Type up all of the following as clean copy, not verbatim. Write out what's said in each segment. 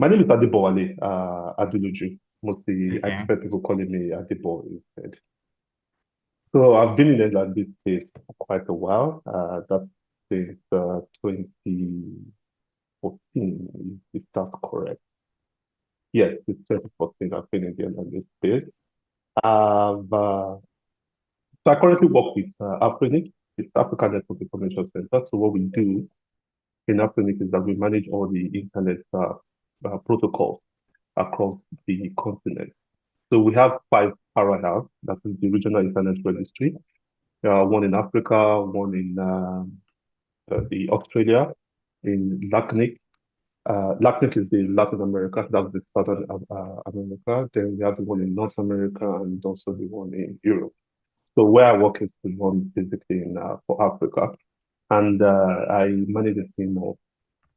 My name is Adebowale Adeluju. Mostly, I Okay. prefer people calling me Adebo instead. So I've been in the language space for quite a while. That's since 2014, if that's correct. Yes, it's 2014. I've been in the language space. I've, so I currently work with Afrinic, it's Africa Network Information Center. So what we do in Afrinic is that we manage all the internet protocols across the continent. So we have five powerhouse, that is the regional internet registry, one in Africa, one in the Australia, in LACNIC. LACNIC is the Latin America, that's the Southern America. Then we have the one in North America and also the one in Europe. So where I work is the one basically in for Africa. And I manage a team of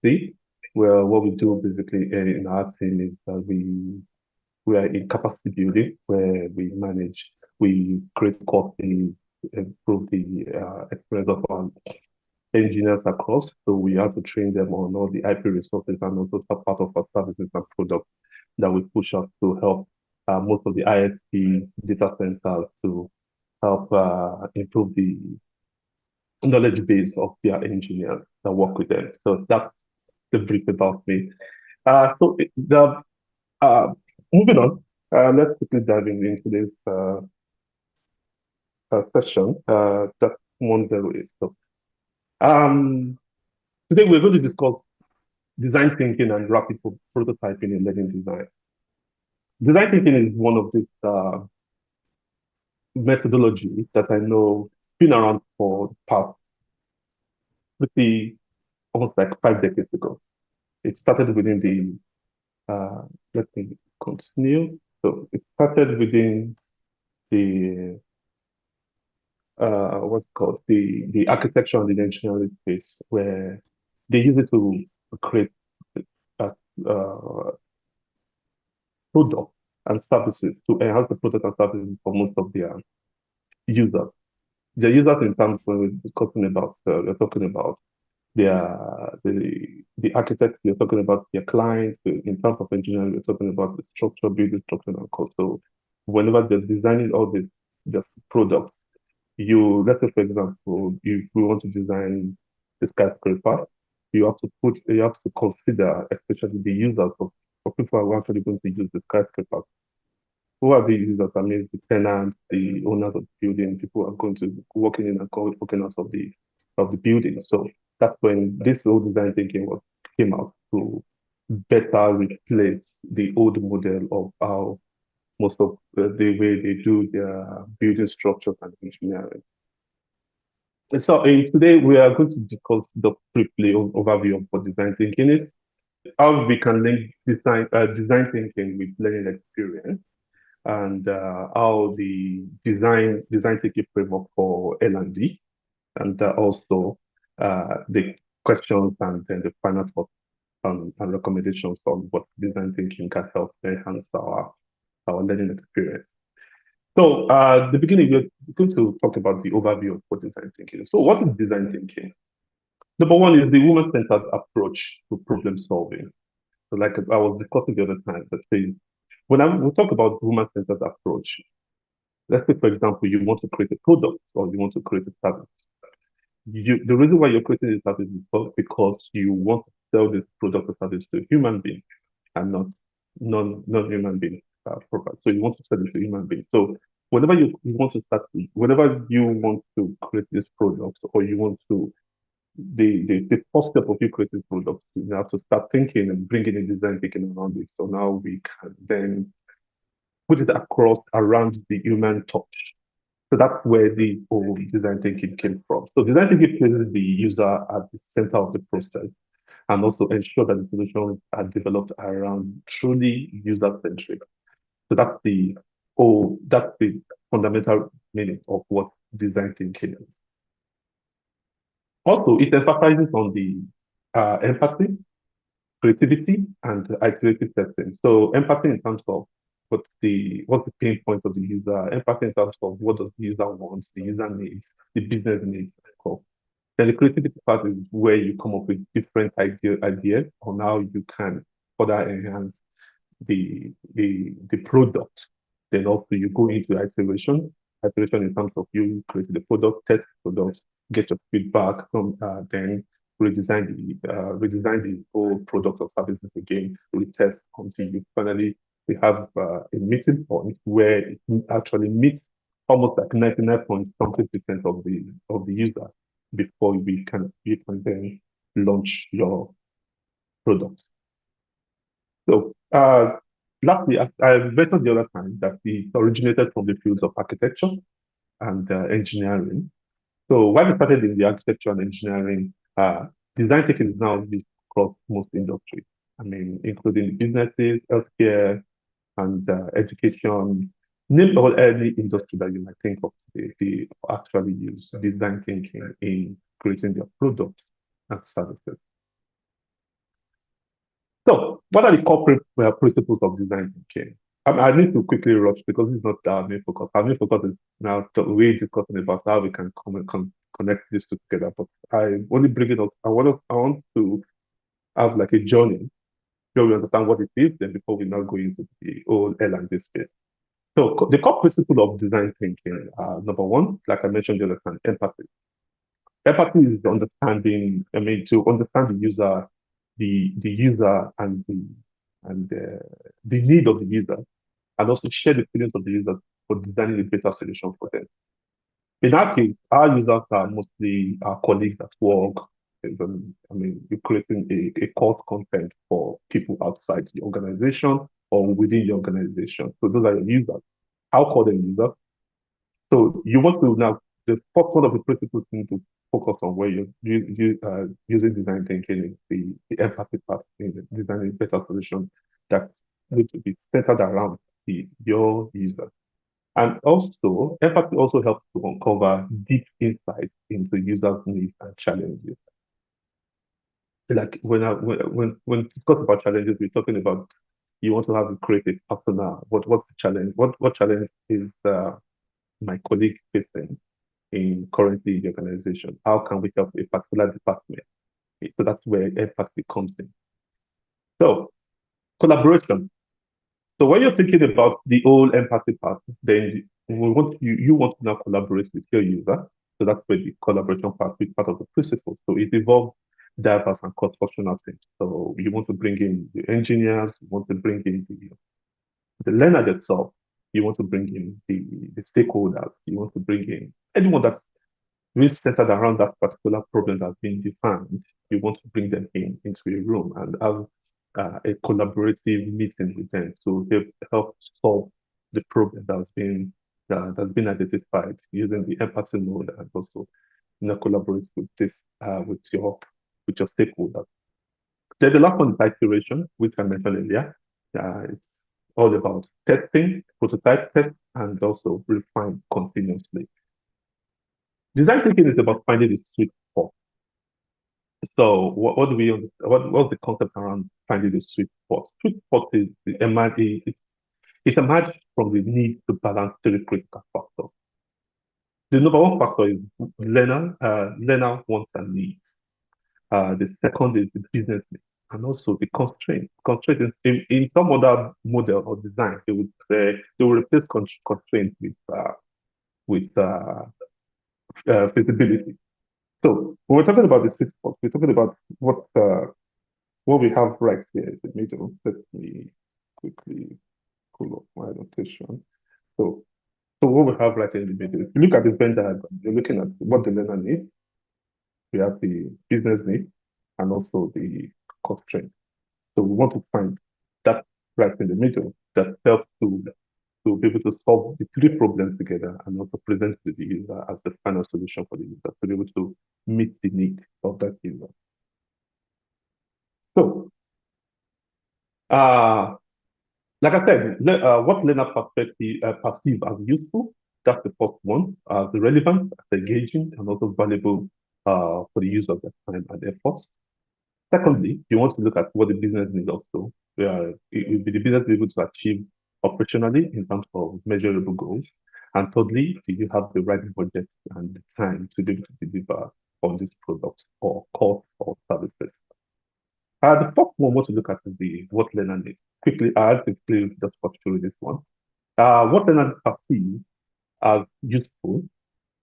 three, where what we do basically in our team is that we are in capacity building where we create courses, improve the experience of our engineers across. So we have to train them on all the IP resources and also some part of our services and products that we push out to help most of the ISPs, data centers to help improve the knowledge base of their engineers that work with them. So that's the brief about me. The uh, moving on, let's quickly dive into this session. That's 108. So, today we're going to discuss design thinking and rapid prototyping in learning design. Design thinking is one of these methodology that I know has been around for the past, maybe almost like 5 decades ago. It started within uh, let me continue. So it started within the what's it called the architecture and the engineering space where they use it to create uh, uh, products and services to enhance the product and services for most of their users. Their users in terms when we're discussing about we're talking about the architects, we're talking about their clients, in terms of engineering, we're talking about the structure, building structure and code. So whenever they're designing all these the products, let's say, for example, if we want to design the skyscraper, you have to consider, especially the users of people who are actually going to use the skyscraper. Who are the users? I mean, the tenants, the owners of the building, people who are going to be working in and working out of the building. So that's when this whole design thinking came out to better replace the old model of how most of the way they do their building structures and engineering. And so today we are going to discuss the briefly overview of what design thinking is, how we can link design thinking with learning experience, and how the design thinking framework for L&D, and also the questions and then the final thoughts and recommendations on what design thinking can help enhance our learning experience. So, the beginning, we're going to talk about the overview of what design thinking is. So, what is design thinking? Number one is the woman-centered approach to problem solving. So, like I was discussing the other time, that says we talk about woman-centered approach, let's say, for example, you want to create a product or you want to create a service. The reason why you're creating a service is because you want to sell this product or service to a human being and not non-human being product. So you want to sell it to human being. So whenever you want to create this product or you want to the first step of you creating products, you have to start thinking and bringing in design thinking around it. So now we can then put it across around the human touch. So that's where the whole design thinking came from. So design thinking places the user at the center of the process and also ensure that the solutions are developed around truly user-centric. So that's the fundamental meaning of what design thinking is. Also, it emphasizes on the empathy, creativity, and iterative testing. So empathy in terms of what's the pain point of the user, empathy in terms of what does the user want, the user needs, the business needs. Cool. Then the creativity part is where you come up with different ideas on how you can further enhance the product. Then also you go into iteration in terms of you create the product, test the product, get your feedback from then redesign the whole product or services again, retest until you finally we have a meeting point where it actually meets almost like 99 point something percent of the user before you can then launch your product. So, lastly, I mentioned the other time that it originated from the fields of architecture and engineering. So, when it started in the architecture and engineering, design thinking is now used across most industries. I mean, including businesses, healthcare, and education. Name all any industry that you might think of, they actually use design thinking in creating their products and services. So, what are the corporate principles of design thinking? I need to quickly rush because it's not our main focus. Our main focus is now we're discussing about how we can connect these two together. But I only bring it up. I want to have like a journey where we understand what it is, then before we now go into the whole L and D space. So the core principle of design thinking, number one, like I mentioned the other time, empathy. Empathy is understanding. I mean, to understand the user and the need of the user, and also share the feelings of the user for designing a better solution for them. In our case, our users are mostly our colleagues at work. I mean, you're creating a course content for people outside the organization or within the organization. So those are your users. I'll call them users. So you want to now, the first one of the principles you need to focus on where using design thinking is the empathy part in designing a better solution that needs to be centered around your user. And also, empathy also helps to uncover deep insights into users' needs and challenges. Like when we talk about challenges, we're talking about you want to have a creative persona. What's the challenge? What challenge is my colleague facing in currently the organization? How can we help a particular department? So that's where empathy comes in. So collaboration. So when you're thinking about the whole empathy part, then you want to now collaborate with your user. So that's where the collaboration part is part of the principle. So it involves diverse and cross-functional teams. So you want to bring in the engineers, you want to bring in the learner themselves, you want to bring in the stakeholders, you want to bring in anyone that's really centered around that particular problem that's been defined. You want to bring them into a room and have a collaborative meeting with them to help solve the problem that's been identified using the empathy mode and also collaborate with this with your stakeholders. Then the last one is iteration, which I mentioned earlier. It's all about testing, prototype test, and also refine continuously. Design thinking is about finding the sweet spot. So what do we what's the concept around finding the sweet spot? Sweet spot is it emerges from the need to balance three critical factors. The number one factor is learner wants and needs. The second is the business need, and also the constraint. Constraint is in some other model or design, they would say they will replace constraint with feasibility. So when we're talking about the sweet spot, we're talking about what we have right here in the middle. Let me quickly pull up my notation. So, so what we have right here in the middle, if you look at the Venn diagram, you're looking at what the learner needs. We have the business need and also the constraint. So we want to find that right in the middle that helps to be able to solve the three problems together and also present to the user as the final solution for the user to be able to meet the need of that user. So, like I said, what learner perceive as useful, that's the first one, the relevant, engaging, and also valuable for the use of their time and efforts. Secondly, you want to look at what the business needs also. It will be the business able to achieve operationally in terms of measurable goals. And thirdly, do you have the right budget and the time to be able to deliver on these products or cost or services? The first one I want to look at is the what learner needs. Quickly, I'll quickly just walk through this one. What learner perceive as useful,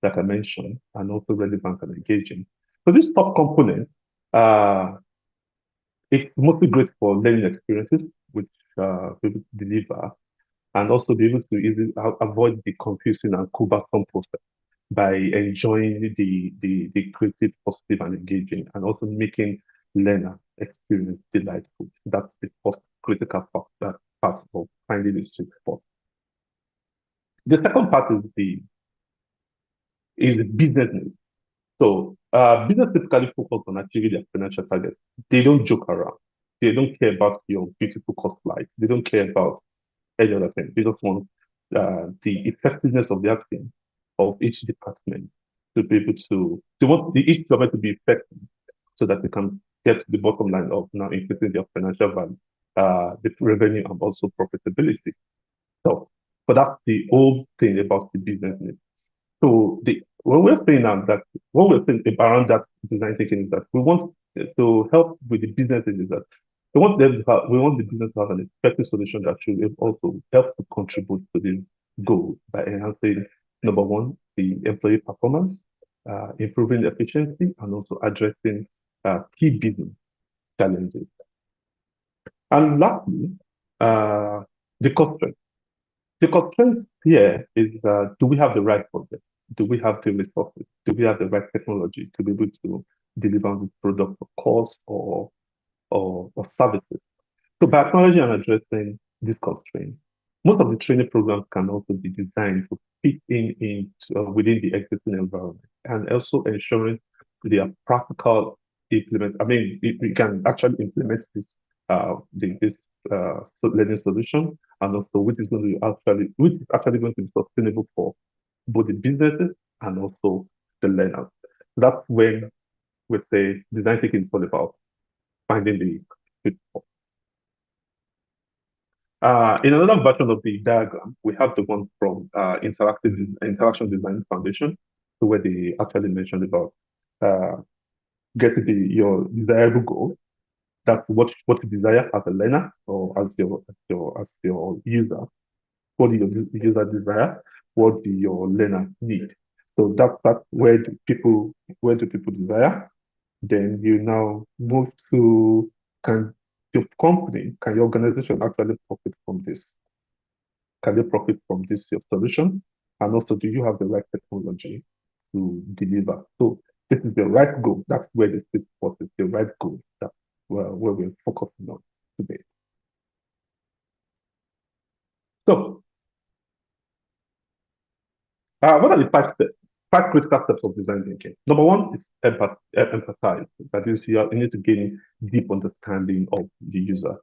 like I mentioned, and also relevant and engaging. So this top component, uh, it's mostly great for learning experiences, which people deliver, and also be able to easily avoid the confusing and cumbersome process by enjoying the creative, positive, and engaging, and also making learner experience delightful. That's the first critical part, that part of finding the sweet spot. The second part is the business need. So business typically focus on achieving their financial targets. They don't joke around. They don't care about your beautiful cost life. They don't care about any other thing. They just want the effectiveness of their team, of each department, to be able to, they want each government to be effective so that they can get to the bottom line of now increasing their financial value, the revenue, and also profitability. So, but that's the whole thing about the business need. So when we're saying now that what we're saying around that design thinking is that we want to help with the businesses is that we want the business to have an effective solution that should also help to contribute to the goal by enhancing number one, the employee performance, improving efficiency, and also addressing key business challenges. And lastly, uh, the constraint. The constraint here is do we have the right project? Do we have the resources? Do we have the right technology to be able to deliver on this product or course or services? So by acknowledging and addressing this constraint, most of the training programs can also be designed to fit within the existing environment and also ensuring they are practical implement. I mean, we can actually implement this learning solution, and also which is actually going to be sustainable for both the businesses and also the learners. That's when we say design thinking is all about finding the sweet spot. In another version of the diagram, we have the one from Interaction Design Foundation, so where they actually mentioned about uh, getting your desirable goal. That's what you desire as a learner or as your user. What do your user desire? What do your learner need? So that's where do people desire? Then you now move to, can can your organization actually profit from this? Can they profit from this your solution? And also, do you have the right technology to deliver? So this is the right goal. That's where the sweet spot is, the right goal. That's where we're focusing on today. So what are the five critical steps of design thinking? Number one is empathize. That is, you need to gain deep understanding of the user.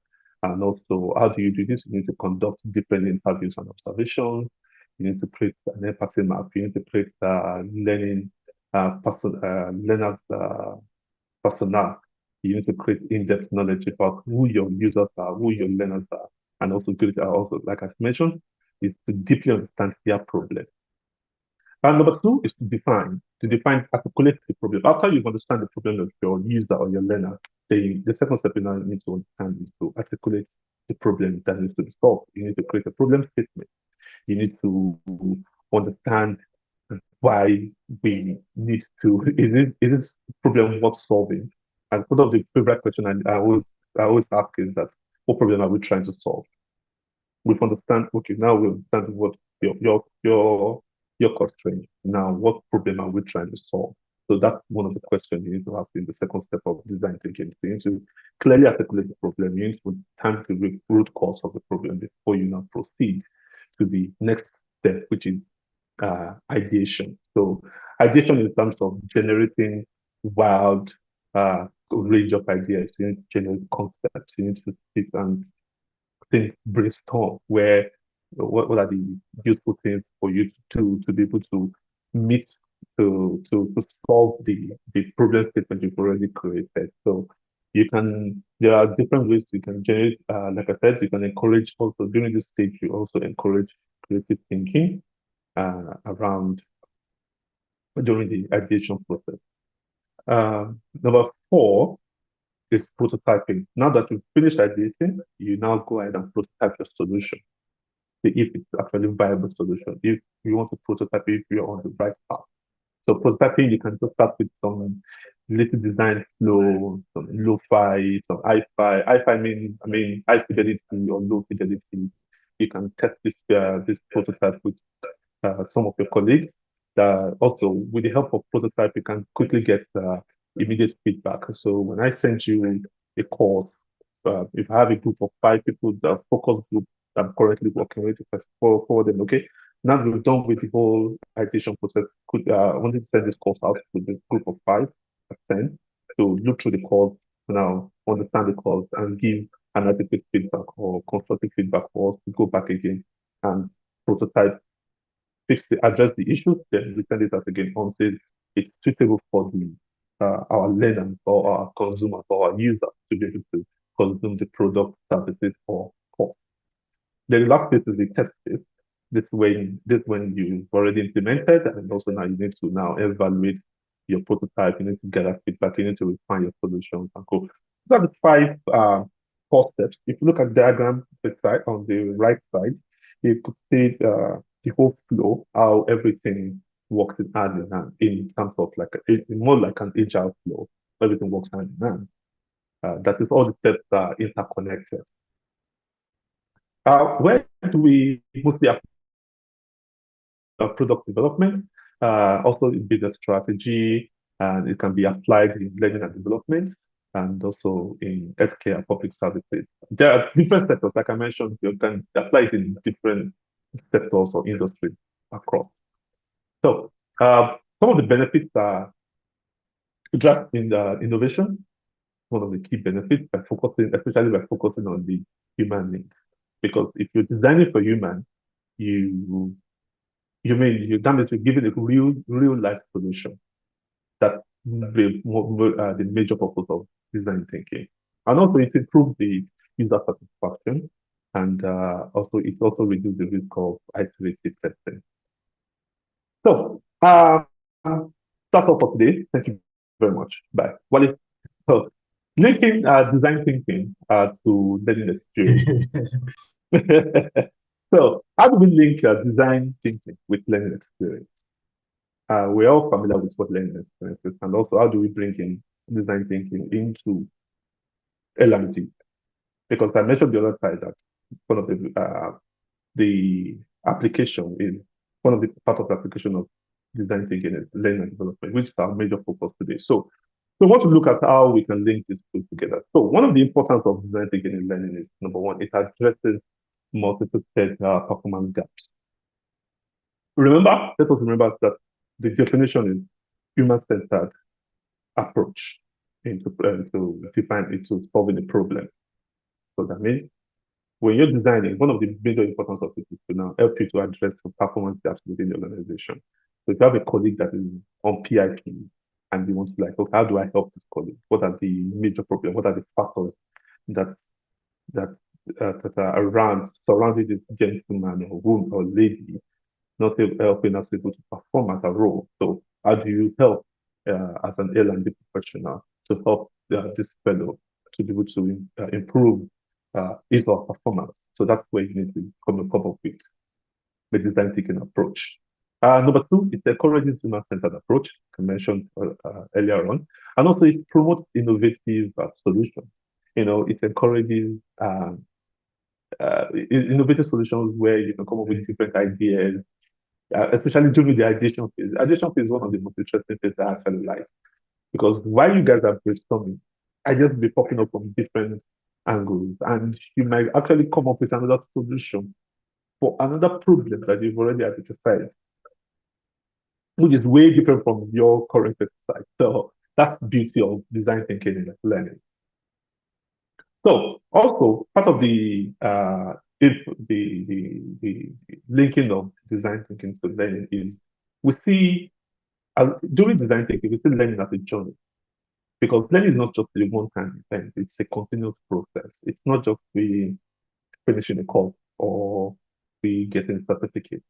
And also, how do you do this? You need to conduct different interviews and observations. You need to create an empathy map. You need to create learner's persona. You need to create in-depth knowledge about who your users are, who your learners are, and also also, like I mentioned, is to deeply understand their problem. And number two is articulate the problem. After you understand the problem of your user or your learner, the second step you now need to understand is to articulate the problem that needs to be solved. You need to create a problem statement. You need to understand why we need to, is this problem worth solving? And one of the favorite questions I always ask is that, what problem are we trying to solve? We understand, okay, now we understand what your constraint. Now, what problem are we trying to solve? So that's one of the questions you need to ask in the second step of design thinking. So you need to clearly articulate the problem. You need to understand the root cause of the problem before you now proceed to the next step, which is ideation. So ideation in terms of generating wild range of ideas. You need to generate concepts. You need to sit and think brainstorm where what are the useful things for you to be able to meet to solve the problem statement you've already created. So there are different ways you can generate, like I said, you can encourage also during this stage, you also encourage creative thinking around during the ideation process. Number four is prototyping. Now that you've finished ideating, you now go ahead and prototype your solution. See if it's actually a viable solution. If you want to prototype, if you're on the right path. So prototyping, you can just start with some little design flow, some lo-fi, some hi-fi. Hi-fi means, I mean, high fidelity or low fidelity. You can test this prototype with some of your colleagues. Also, with the help of prototype, you can quickly get immediate feedback. So when I send you a course, if I have a group of 5 people, the focus group that I'm currently working with, if I forward them, okay, now we're done with the whole ideation process. I wanted to send this course out to this group of 5 10 to look through the course now, understand the course, and give analytical feedback or constructive feedback for us to go back again and prototype, address the issues, then we send it out again until it's suitable for the our learners or our consumers or our users to be able to consume the product, services, or course. The last bit is the test phase. This when you've already implemented, and also now you need to now evaluate your prototype. You need to gather feedback. You need to refine your solutions and go. These are the 5 core steps. If you look at the diagram on the right side, you could see the whole flow, how everything works in hand in hand in terms of more like an agile flow. Everything works hand in hand. That is all the steps are interconnected. Where do we mostly product development, also in business strategy, and it can be applied in learning and development, and also in healthcare and public services. There are different sectors, like I mentioned, you can apply it in different sectors or industries across. So some of the benefits are to drive in the innovation, one of the key benefits by focusing, especially by focusing on the human needs. Because if you're designing for human, you damage to give it a real life solution. That the major purpose of design thinking. And also it improves the user satisfaction, and also it also reduces the risk of iterative testing. So that's all for today. Thank you very much. Bye. Wally. So linking design thinking to learning experience. So how do we link design thinking with learning experience? We're all familiar with what learning experience is, and also how do we bring in design thinking into L&D? Because I mentioned the other side that one of the application is one of the part of the application of design thinking is learning and development, which is our major focus today. So we want to look at how we can link these two together. So one of the importance of design thinking in learning is, number one, it addresses multiple performance gaps. Let us remember that the definition is human-centered approach to define it to solving a problem. So that means when you're designing, one of the major importance of it is to now help you to address the performance gaps within the organization. So if you have a colleague that is on PIP and you want to okay, how do I help this colleague? What are the major problems? What are the factors that are surrounding this gentleman or woman or lady not helping us able to perform as a role? So how do you help as an L&D professional to help this fellow to be able to improve his or her performance? So that's where you need to come up with the design thinking approach. Number two, it encourages human-centered approach, I mentioned earlier on, and also it promotes innovative solutions. It encourages innovative solutions where you can come up with different ideas, especially during the ideation phase. The ideation phase is one of the most interesting phases I actually like, because while you guys are brainstorming, ideas will be popping up from different angles, and you might actually come up with another solution for another problem that you've already identified, which is way different from your current exercise. So that's the beauty of design thinking and learning. So also part of the if the linking of design thinking to learning is we see during design thinking, we see learning as a journey, because learning is not just a one-time event, it's a continuous process. It's not just we finishing a course or we getting a certificate.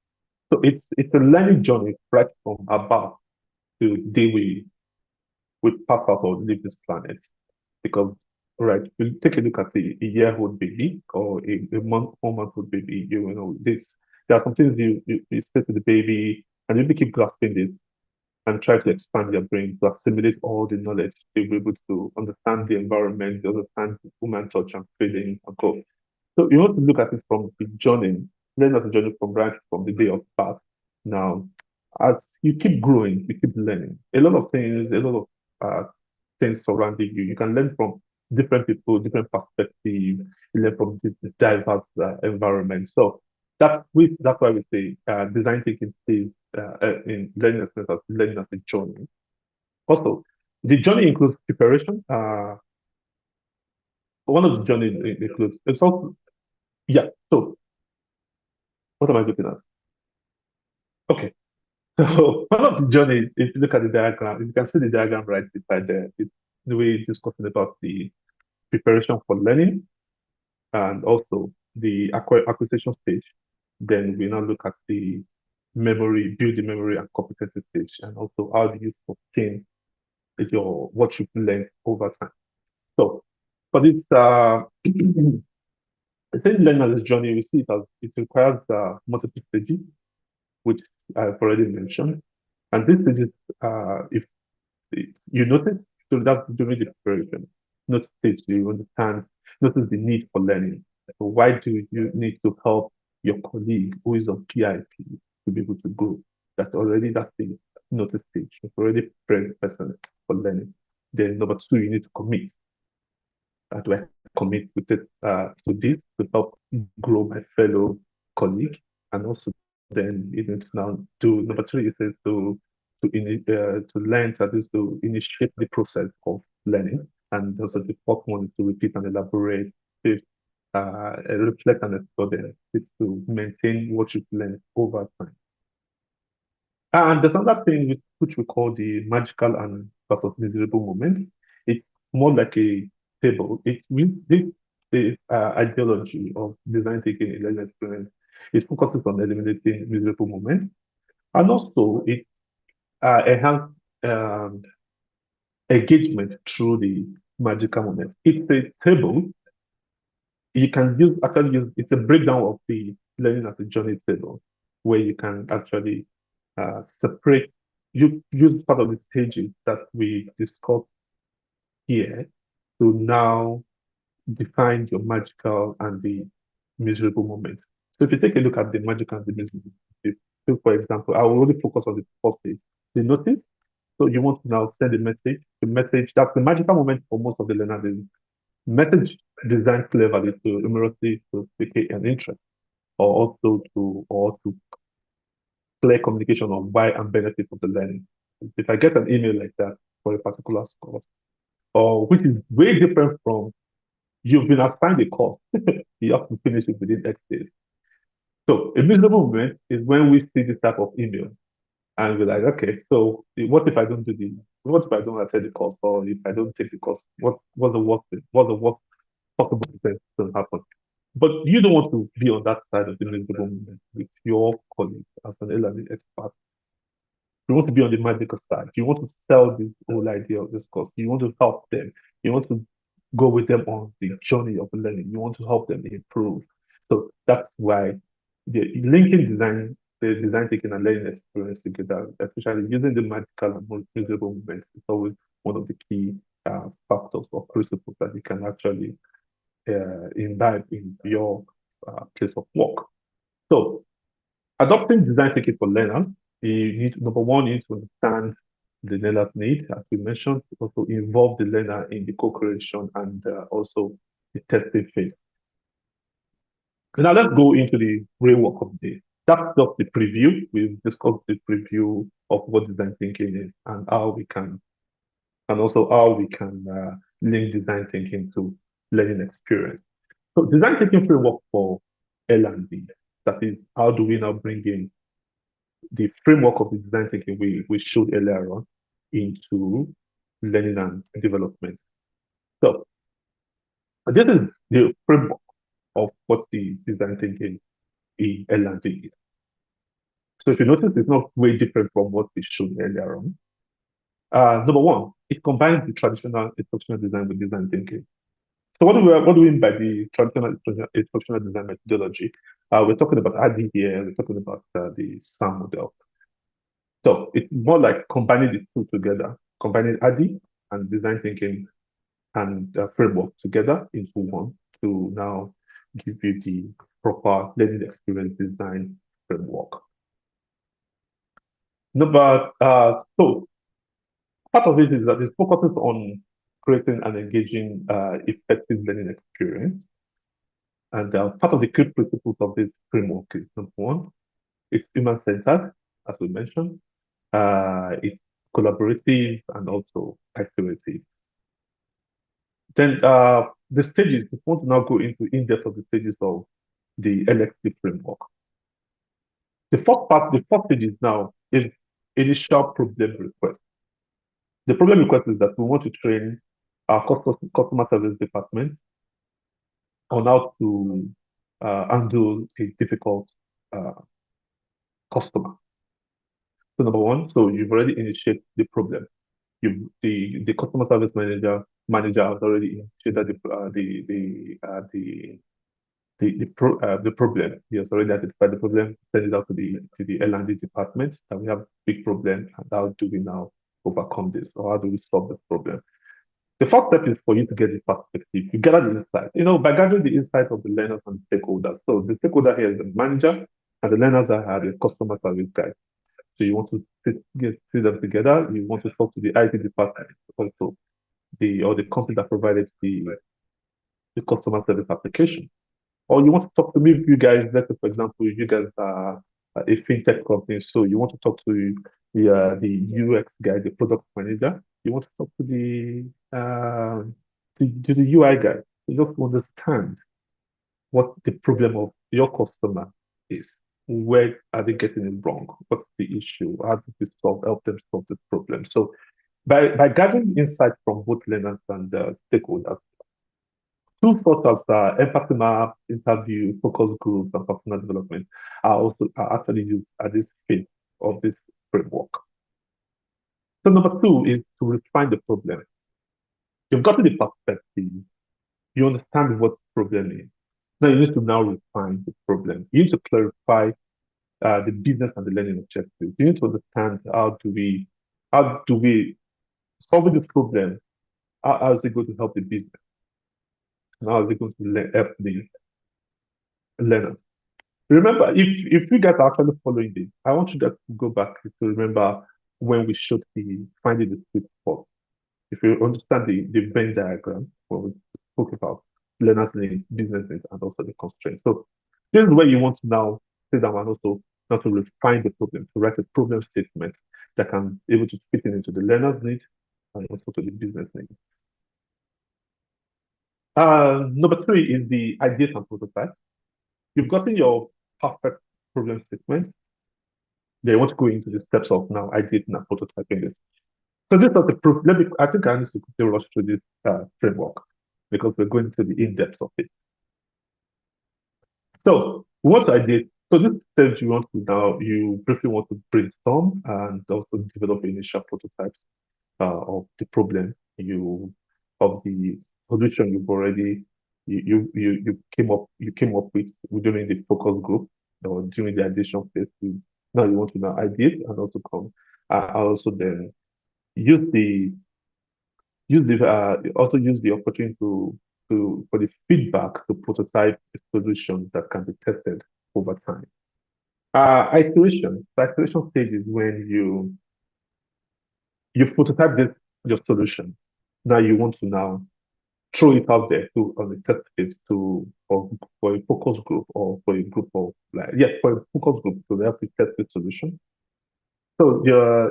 So it's a learning journey right from above to the day we pass out or leave this planet. Because right? You take a look at a year-old baby or a month, 1 month-old baby. You know, this there are some things you say to the baby, and you keep grasping this and try to expand their brain to assimilate all the knowledge. They'll be able to understand the environment, they understand human touch and feeling and go. So you want to look at it from the journey, learn as a journey from right from the day of birth. Now, as you keep growing, you keep learning. A lot of things, a lot of things surrounding you. You can learn from different people, different perspectives. You learn from the diverse environment. So that's why we say design thinking stays in learning as learning as a journey. Also, the journey includes preparation. One of the journey includes it's also yeah. So what am I looking at? Okay. So one of the journey, if you look at the diagram, you can see the diagram right beside there. It's the way it's discussing about the preparation for learning and also the acquisition stage. Then we now look at the memory, build the memory and competency stage, and also how do you sustain your what you've learned over time. So for this I think learning as a journey, we see it as it requires multiple stages, which I've already mentioned. And these stages, if you notice, so that's during the preparation. Notice it, you understand, notice the need for learning. So why do you need to help your colleague who is on PIP to be able to grow? That's the notice stage. You've already prepared the person for learning. Then number two, you need to commit. Do I commit to this to help grow my fellow colleague? And also then you need to now do number three is to learn that is to initiate the process of learning. And also the fourth one is to repeat and elaborate. Fifth, reflect and explore them. It's to maintain what you've learned over time. And there's another thing which we call the magical and versus miserable moment. It's more like a table. It means this ideology of design thinking in learning experience. It focuses on eliminating miserable moments, and also it enhances engagement through the magical moment. It's a table you can use actually use. It's a breakdown of the learning as a journey table, where you can actually separate, you use part of the stages that we discussed here to now define your magical and the miserable moments. So if you take a look at the magical and the miserable, so for example, I will only focus on the first stage, the notice. So you want to now send a message. The message that's the magical moment for most of the learners is message designed cleverly to immediately to create an interest or to clear communication on why and benefits of the learning. If I get an email like that for a particular course, or which is way different from you've been assigned a course, you have to finish it within X days. So a miserable moment is when we see this type of email and we're like, okay, so what if I don't do what if I don't attend the course or if I don't take the course? What's the worst thing? What's the worst possible thing to happen? But you don't want to be on that side of the miserable moment with your colleagues as an learning expert. You want to be on the magical side. You want to sell this whole idea of this course. You want to help them. You want to go with them on the journey of learning. You want to help them improve. So that's why the linking the design thinking and learning experience together, especially using the magical and most miserable moments, is always one of the key factors or principles that you can actually imbibe in your place of work. So adopting design thinking for learners, you need number one, you need to understand the learner's need, as we mentioned, also involve the learner in the co-creation and also the testing phase. Now let's go into the real work of the day. That's just the preview. We've discussed the preview of what design thinking is and how we can, and also how we can link design thinking to learning experience. So design thinking framework for L&D, that is, how do we now bring in the framework of the design thinking we showed earlier on into learning and development. So this is the framework of what the design thinking in L&D is. So if you notice, it's not way different from what we showed earlier on. Number one, it combines the traditional instructional design with design thinking. So what do we mean by the traditional instructional design methodology? We're talking about RD here. We're talking about the SAM model. So it's more like combining the two together, combining RD and design thinking and framework together into one to now give you the proper learning experience design framework. So part of it is that it focuses on creating an engaging, effective learning experience. And part of the key principles of this framework is number one, it's human-centered, as we mentioned. It's collaborative and also iterative. Then the stages, if you want to now go into in-depth of the stages of the LXD framework. The first stage is now is initial problem request. The problem request is that we want to train our customer service department on how to handle a difficult uh, customer. So number one, so you've already initiated the problem. The customer service manager has already initiated the problem. He has already identified the problem, sent it out to the L&D department that we have a big problem, and how do we now overcome this, or how do we solve this problem? The first step is for you to get the perspective. You gather the insight. By gathering the insight of the learners and the stakeholders. So the stakeholder here is the manager, and the learners are the customer service guys. So you want to see them together. You want to talk to the IT department also, the company that provided the customer service application. Or you want to talk to me, you guys, let's say, for example, you guys are a fintech company, so you want to talk to the UX guy, the product manager. You want to talk to the UI guy. You just understand what the problem of your customer is. Where are they getting it wrong? What's the issue? How do we help them solve the problem? So by gathering insight from both learners and stakeholders, two sorts of empathy map, interview, focus groups, and personal development are actually used at this phase of this framework. So number two is to refine the problem. You've gotten the perspective, you understand what the problem is. Now you need to now refine the problem. You need to clarify the business and the learning objectives. You need to understand how do we solve the problem, how is it going to help the business? And how is it going to help the learners? Remember, if you guys are actually following this, I want you guys to go back to remember when we showed the finding the sweet spot. If you understand the Venn diagram, when we spoke about learners' needs, business needs, and also the constraints. So this is where you want to now sit down and also not to refine the problem, to write a problem statement that can be able to fit into the learner's need and also to the business need. Number three is the ideas and prototype. You've gotten your perfect problem statement. They want to go into the steps of now ideating and prototyping this. So this is the proof. I think I need to quickly rush through this framework because we're going to the in-depth of it. So what I did, so this stage you briefly want to brainstorm and also develop initial prototypes of the problem of the solution you came up with during the focus group or during the addition phase. Now you want to know ideas and also also then use the also use the opportunity for the feedback to prototype a solution that can be tested over time. Iteration. The iteration stage is when you prototype your solution. Now you want to now throw it out there to on the test phase for a focus group or for a group of for a focus group to help you test the solution. So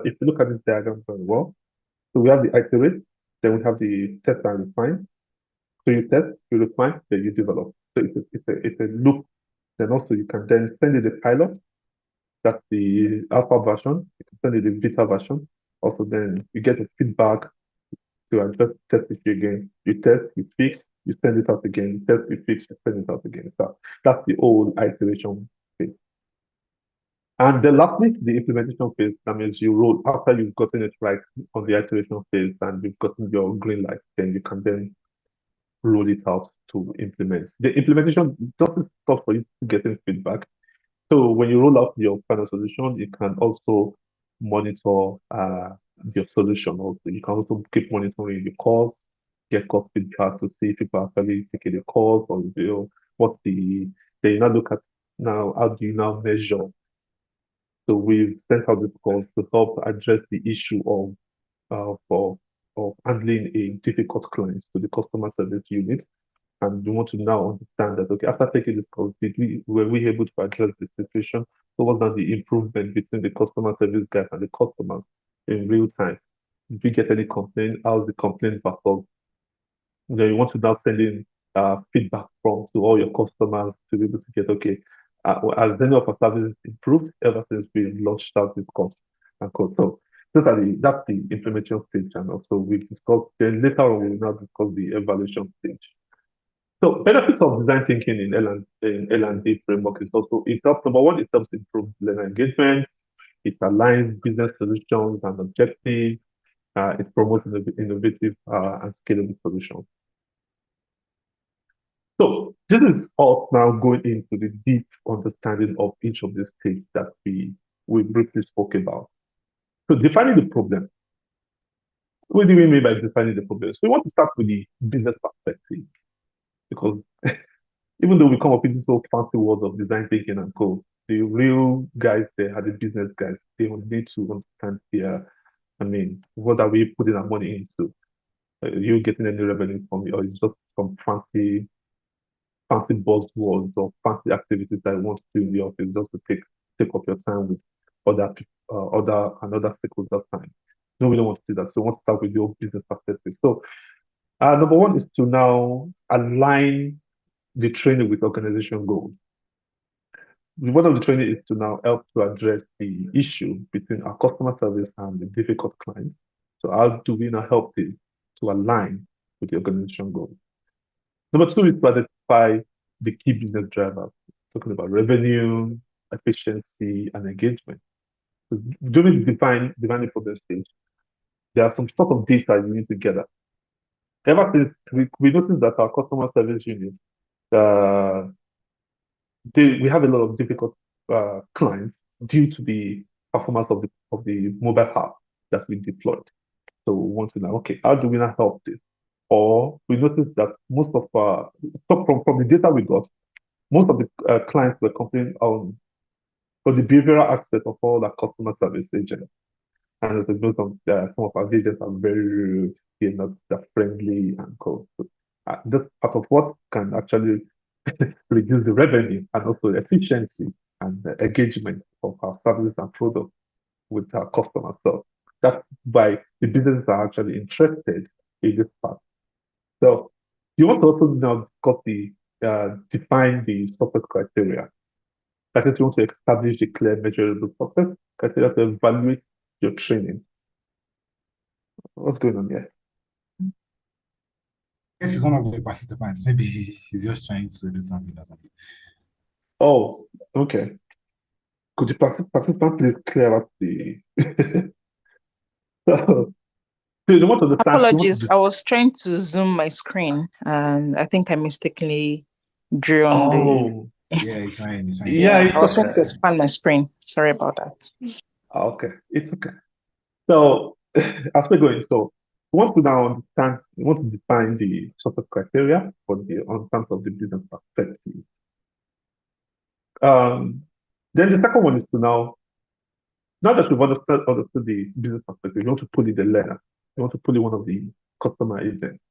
if you look at this diagram very well, so we have the iterate, then we have the test and refine. So you test, you refine, then you develop. So it's a loop. Then also you can then send it the pilot, that's the alpha version. You can send it the beta version. Also then you get the feedback to adjust, test it again. You test, you fix, you send it out again. You test, you fix, you send it out again. So that's the old iteration phase. And then lastly, the implementation phase. That means you roll after you've gotten it right on the iteration phase and you've gotten your green light, then you can then roll it out to implement. The implementation doesn't stop for you getting feedback. So when you roll out your final solution, you can also monitor your solution also. You can also keep monitoring the calls, get call feedback to see if people are actually taking the calls or what then you now look at now how do you now measure. So we've sent out this calls to help address the issue for of handling a difficult client to the customer service unit. And we want to now understand that, okay, after taking this call, were we able to address the situation? So what's now the improvement between the customer service guys and the customers in real time? Did we get any complaint? How's the complaint backlog? You want to now send in feedback from to all your customers to be able to get, okay, has any of our services improved ever since we launched out this course and code? So that's the implementation stage, and also we discussed, then later on we will now discuss the evaluation stage. So benefits of design thinking in L&D framework is also, it helps, number one, it helps improve learner engagement, it aligns business solutions and objectives, it promotes innovative and scalable solutions. So this is us now going into the deep understanding of each of the stages that we briefly spoke about. So defining the problem. What do we mean by defining the problem? So we want to start with the business perspective, because even though we come up with so fancy words of design thinking and code, the real guys there are the business guys. They will need to understand here, what are we putting our money into? Are you getting any revenue from it, or it's just some fancy buzzwords or fancy activities that you want to do in the office just to take up your time with other stakeholders' time. No, we don't want to do that. So we want to start with your business perspective. So number one is to now align the training with organization goals. One of the training is to now help to address the issue between our customer service and the difficult client. So how do we now help this to align with the organization goals? Number two is to identify the key business drivers, talking about revenue, efficiency, and engagement. So during the defining problem stage, there are some sort of data you need to gather. Ever since we noticed that our customer service unit, uh, we have a lot of difficult clients due to the performance of the mobile app that we deployed. So we want to know, okay, how do we now help this? Or we noticed that most of from the data we got, most of the clients were complaining on for the behavioral aspect of all the customer service agents. And as a result of some of our agents are very rude, they're not that friendly and cool. So, that's part of what can actually reduce the revenue and also the efficiency and the engagement of our services and products with our customers. So that's why the businesses are actually interested in this part. So you want to also now define the success criteria. That is, you want to establish the clear, measurable success criteria to evaluate your training. What's going on here? This is one of the participants. Maybe he's just trying to do something or something. Oh, okay. Could the participant please clear up the so you want to understand? Apologies, I was trying to zoom my screen and I think I mistakenly drew on Oh, Yeah, it's fine. It's fine. yeah, I was trying okay. to expand my screen. Sorry about that. Okay, it's okay. So as we're going, so we want to now understand, we want to define the sort of criteria for on terms of the business perspective. Then the second one is to now that we've understood the business perspective, you want to pull in the learner. You want to pull in one of the customer agents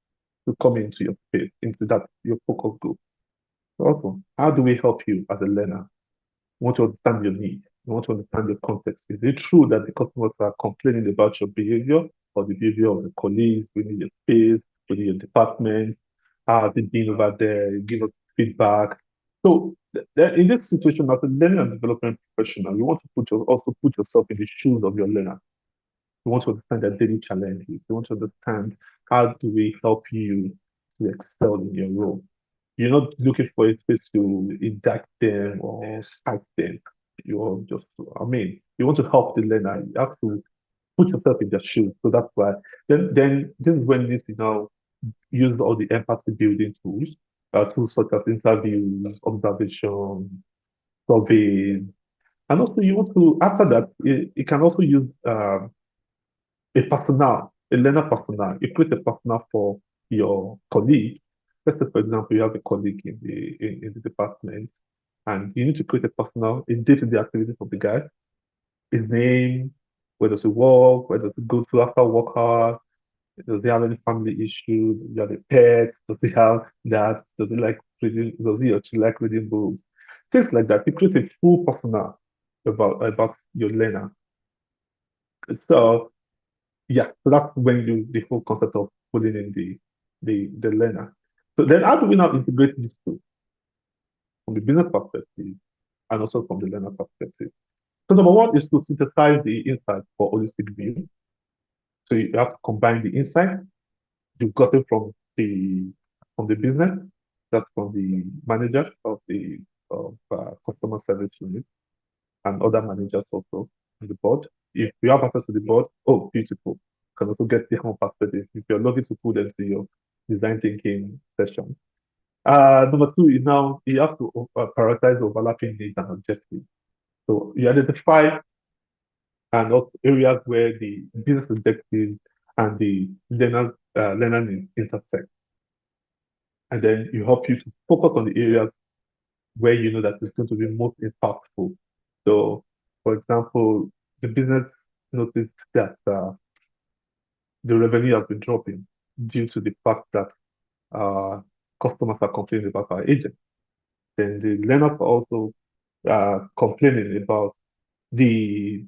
to come into your space, into that your focus group. So also, how do we help you as a learner? You want to understand your need. You want to understand your context. Is it true that the customers are complaining about your behavior or the behavior of the colleagues within your space, within your department? How have they been over there? Give us feedback. So in this situation, as a learning and development professional, you want to also put yourself in the shoes of your learner. You want to understand their daily challenges. You want to understand how do we help you to excel in your role. You're not looking for a space to indict them or spike them. You're just, you want to help the learner. You have to put yourself in their shoes. So that's why. Then this is when you use all the empathy building tools such as interviews, observation, surveys, and also you want to, after that, you can also use a personnel, a learner personnel. You create a personnel for your colleague. Let's say, for example, you have a colleague in the department, and you need to create a personnel, a day-to-day activities of the guy, his name, where does he work, where does he go to after work hours, does he have any family issues, does he have a pet, does he have that, does he like reading, does he or she like reading books, things like that. You create a full personnel about your learner. So yeah, so that's when you the whole concept of pulling in the learner. So then how do we now integrate these two from the business perspective and also from the learner perspective? So number one is to synthesize the insight for holistic view. So you have to combine the insight you've gotten from the business, that's from the manager of customer service unit and other managers also on the board. If you have access to the board, oh, beautiful. You can also get the home perspective if you're looking to put them to your design thinking session. Number two is now you have to prioritize overlapping needs and objectives. So you identify and also areas where the business objectives and the learner needs intersect. And then you help you to focus on the areas where you know that it's going to be most impactful. So, for example, the business noticed that the revenue has been dropping due to the fact that customers are complaining about our agent. Then the learners are also complaining about the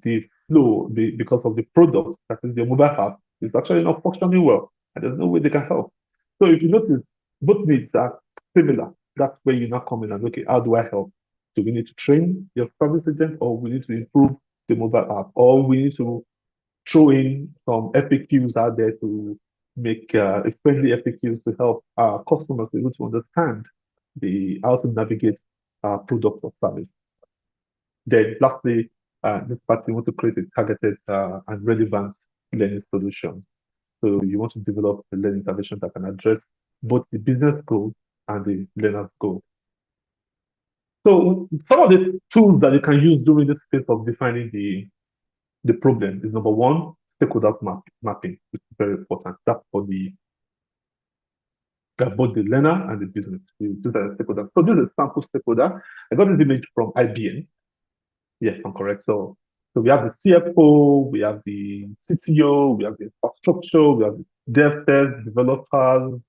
flow because of the product that is the mobile app is actually not functioning well, and there's no way they can help. So if you notice, both needs are similar. That's where you now come in and okay, how do I help? Do we need to train your service agent, or we need to improve the mobile app, or we need to throw in some FAQs out there to make a friendly FAQs to help our customers be able to understand how to navigate our product or service. Then lastly, this part you want to create a targeted and relevant learning solution. So you want to develop a learning intervention that can address both the business goals and the learner's goals. So some of the tools that you can use during this phase of defining the problem is number one, stakeholder mapping, which is very important. That's for both the learner and the business. You do that stakeholder. So this is a sample stakeholder. I got this image from IBM. Yes, I'm correct. So we have the CFO, we have the CTO, we have the infrastructure, we have the dev test, developers,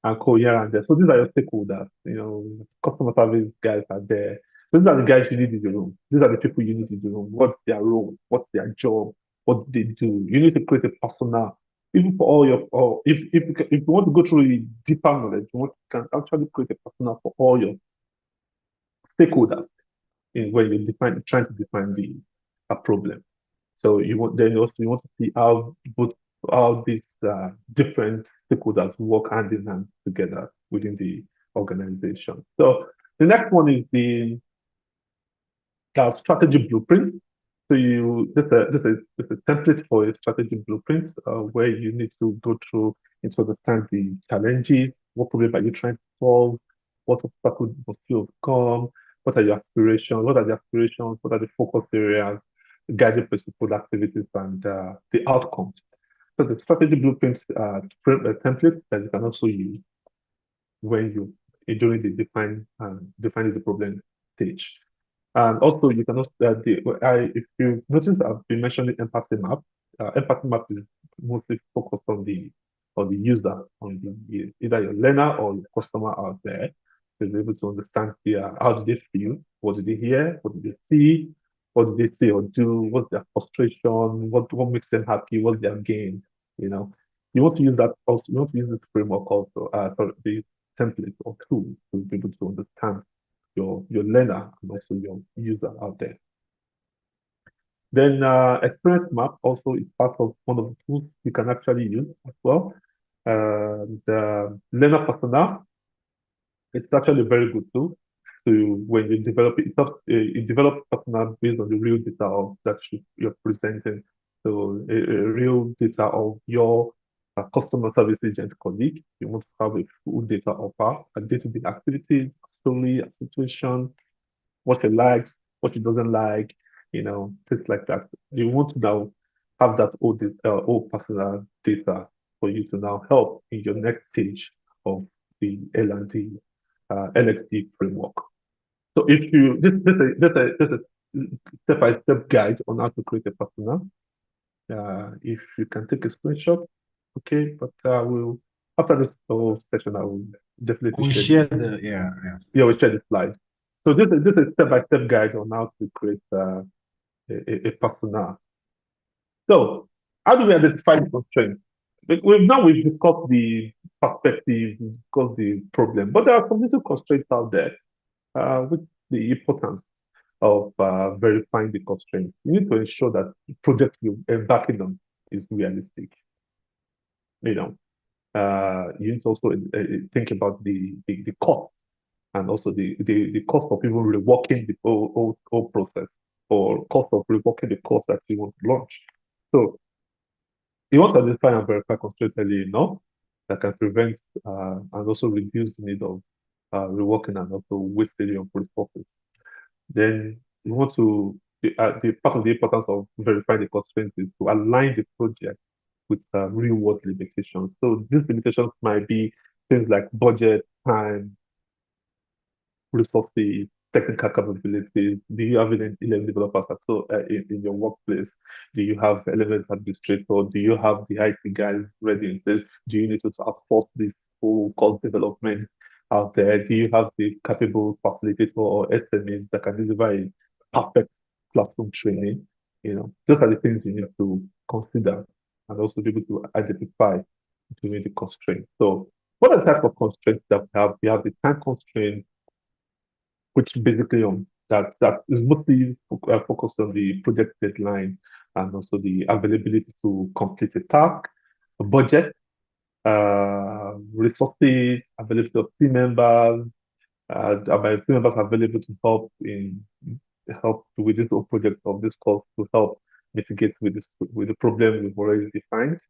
and co-here and there. So these are your stakeholders. Customer service guys are there. These are the guys you need in the room. These are the people you need in the room. What's their role? What's their job? What do they do? You need to create a persona. Even for all your, or if you want to go through the deeper knowledge, you can actually create a persona for all your stakeholders when you're trying to define a problem. So you want to see how these different stakeholders work hand in hand together within the organization. So the next one is the strategy blueprint. So there's a template for a strategy blueprint where you need to go through and to understand the challenges, what problem are you trying to solve, what obstacles must you overcome, what are your aspirations, what are the aspirations, what are the focus areas, the guiding principles, activities, and the outcomes. So the strategy blueprint template that you can also use when during the defining the problem stage. And also, you can also, if you notice, I've been mentioning empathy map. Empathy map is mostly focused on the user, on either your learner or your customer out there, to be able to understand how do they feel, what did they hear, what did they see, what did they say or do, what's their frustration, what makes them happy, what's their gain. You want to use that also. You want to use this framework also, the template or tool to be able to understand your learner and also your user out there. Then experience map also is part of one of the tools you can actually use as well. The learner persona, it's actually a very good tool. So when you develop it, it develops persona based on the real data that you're presenting. So a real data of your a customer service agent colleague. You want to have a full data offer, a day-to-day activities, story, a situation, what she likes, what she doesn't like, things like that. You want to now have that all personal data for you to now help in your next stage of the L&D, LXD framework. So if you this is step-by-step guide on how to create a persona. If you can take a screenshot, okay. But after this whole session, I will definitely We share share the, yeah. we'll share the slides. So this is step-by-step guide on how to create a persona. So how do we identify the constraints? We've discussed the perspective, we've discussed the problem, but there are some little constraints out there with the importance of verifying the constraints. You need to ensure that the project you're embarking on is realistic. You need to also think about the cost and also the cost of even reworking the whole process, or cost of reworking the course that you want to launch. So you want to identify and verify constraints early enough that can prevent and also reduce the need of reworking and also wastage of resources. Then you want to the part of the importance of verifying the constraints is to align the project with real world limitations. So these limitations might be things like budget, time, resources, technical capabilities. Do you have 11 developers in your workplace? Do you have Element administrator? Do you have the IT guys ready in place? Do you need to outsource this whole cost development out there? Do you have the capable facilitator or SMEs that can deliver a perfect classroom training? Those are the things you need to consider and also be able to identify during the constraint. So what are the type of constraints that we have? We have the time constraint, which basically that is mostly focused on the project deadline and also the availability to complete a task, a budget, resources, availability of team members, my team members available to help with this whole project of this course to help mitigate with the problem we've already defined.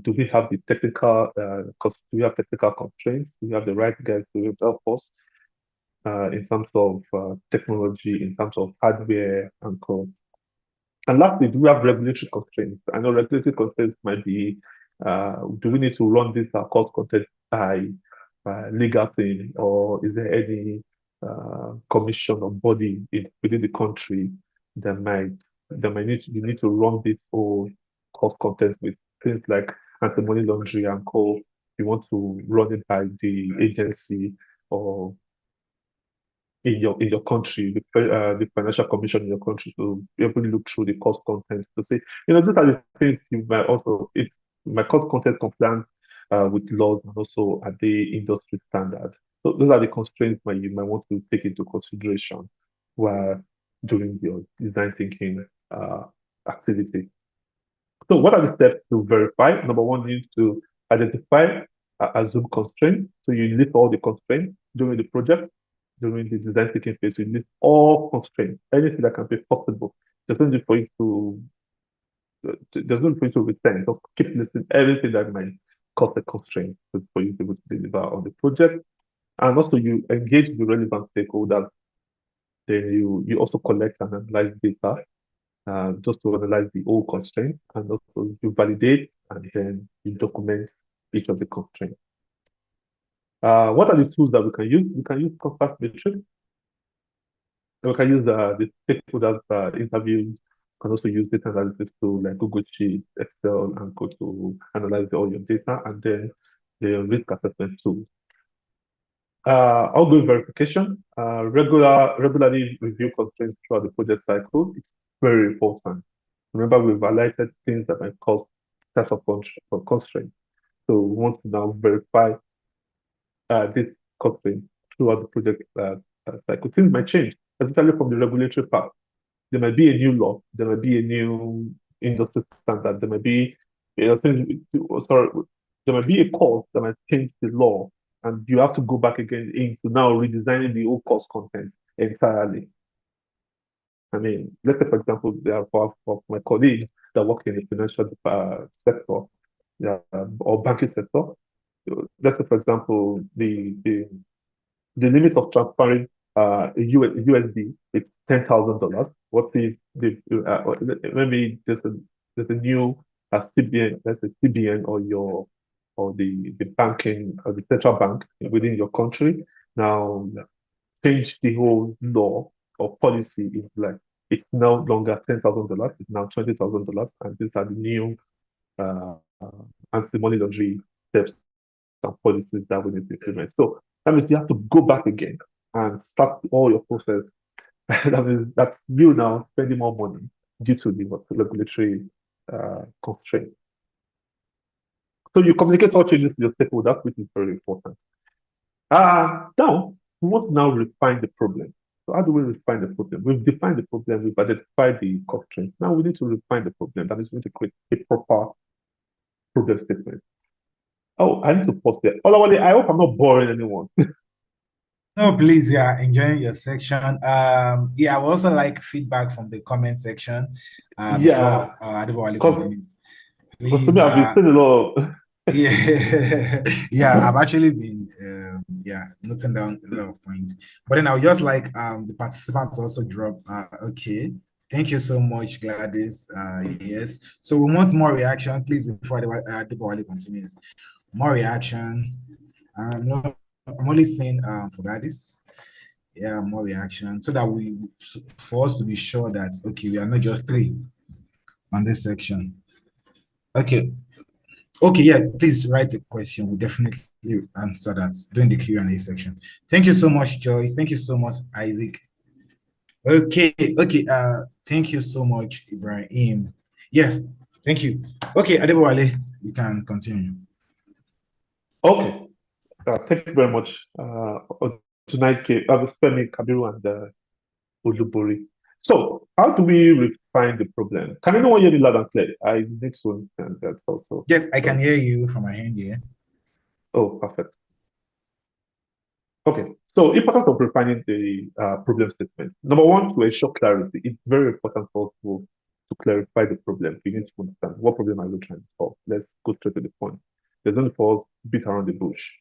Do we have the technical do we have technical constraints? Do we have the right guys to help us in terms of technology, in terms of hardware and code? And lastly, do we have regulatory constraints? I know regulatory constraints might be, do we need to run this course content by legal thing, or is there any commission or body within the country that you need to run this whole course content with things like anti-money laundering and co. You want to run it by the agency or in your country, the financial commission in your country, to be able to look through the cost content to say, these are the things you might also, if my cost content compliant with laws and also at the industry standard. So those are the constraints you might want to take into consideration while doing your design thinking activity. So what are the steps to verify? Number one, you need to identify assume constraint. So you list all the constraints during the project, during the design thinking phase. You list all constraints, anything that can be possible. There's no need for you to return. Just keep listing everything that might cause a constraint for you to be able to deliver on the project. And also you engage the relevant stakeholders. Then you also collect and analyze data just to analyze the whole constraint, and also you validate and then you document each of the constraints. What are the tools that we can use? We can use Compass Matrix. We can use the stakeholders interviews. We can also use data analysis tools like Google Sheets, Excel, and go to analyze all your data, and then the risk assessment tools. Ongoing verification, regularly review constraints throughout the project cycle. It's very important. Remember, we've highlighted things that might cause types of constraints. So we want to now verify this constraint throughout the project cycle. Things might change, especially from the regulatory part. There might be a new law, there might be a new industry standard, there might be there might be a course that might change the law, and you have to go back again into now redesigning the old course content entirely. I mean, let's say, for example, there are for my colleagues that work in the financial sector, yeah, or banking sector. Let's say, for example, the limit of transferring USD is $10,000. What if maybe there's a new CBN, let's say CBN or the banking or the central bank within your country now change the whole law or policy is like it's no longer $10,000, it's now $20,000, and these are the new uh, anti-money laundering steps and policies that we need to implement. So that means you have to go back again and start all your process. That means that you now spending more money due to the regulatory constraint. So you communicate all changes to your stakeholders, which is very important. Now, we want to now refine the problem. So how do we refine the problem? We've defined the problem, we've identified the constraints. Now we need to refine the problem. That is going to create a proper problem statement. Oh, I need to pause there. Olawale, I hope I'm not boring anyone. No, please, yeah, enjoying your section. Yeah, I would also like feedback from the comment section Yeah, before Adebowale because continues. to Please, me, I've been saying a lot. yeah, yeah, I've actually been yeah, noting down a lot of points. But then I would just like the participants also drop okay. Thank you so much, Gladys. Yes. So we want more reaction, please, before Adebowale continues. More reaction. No, I'm only saying for Gladys. Yeah, more reaction. So that for us to be sure that okay, we are not just three on this section. Okay. Okay, yeah, please write the question. We'll definitely answer that during the Q&A section. Thank you so much, Joyce. Thank you so much, Isaac. Okay, okay, thank you so much, Ibrahim. Yes, thank you. Okay, Adebowale, you can continue. Okay, thank you very much. Tonight, Femi, Kabiru, and Olubori. So, how do we refine the problem? Can anyone hear me loud and clear? I need to understand that also. Yes, I can hear you from my hand here. Oh, perfect. Okay, so importance of refining the problem statement. Number one, to ensure clarity. It's very important for us to clarify the problem. We need to understand what problem are we trying to solve. Let's go straight to the point. There's no for us beat around the bush.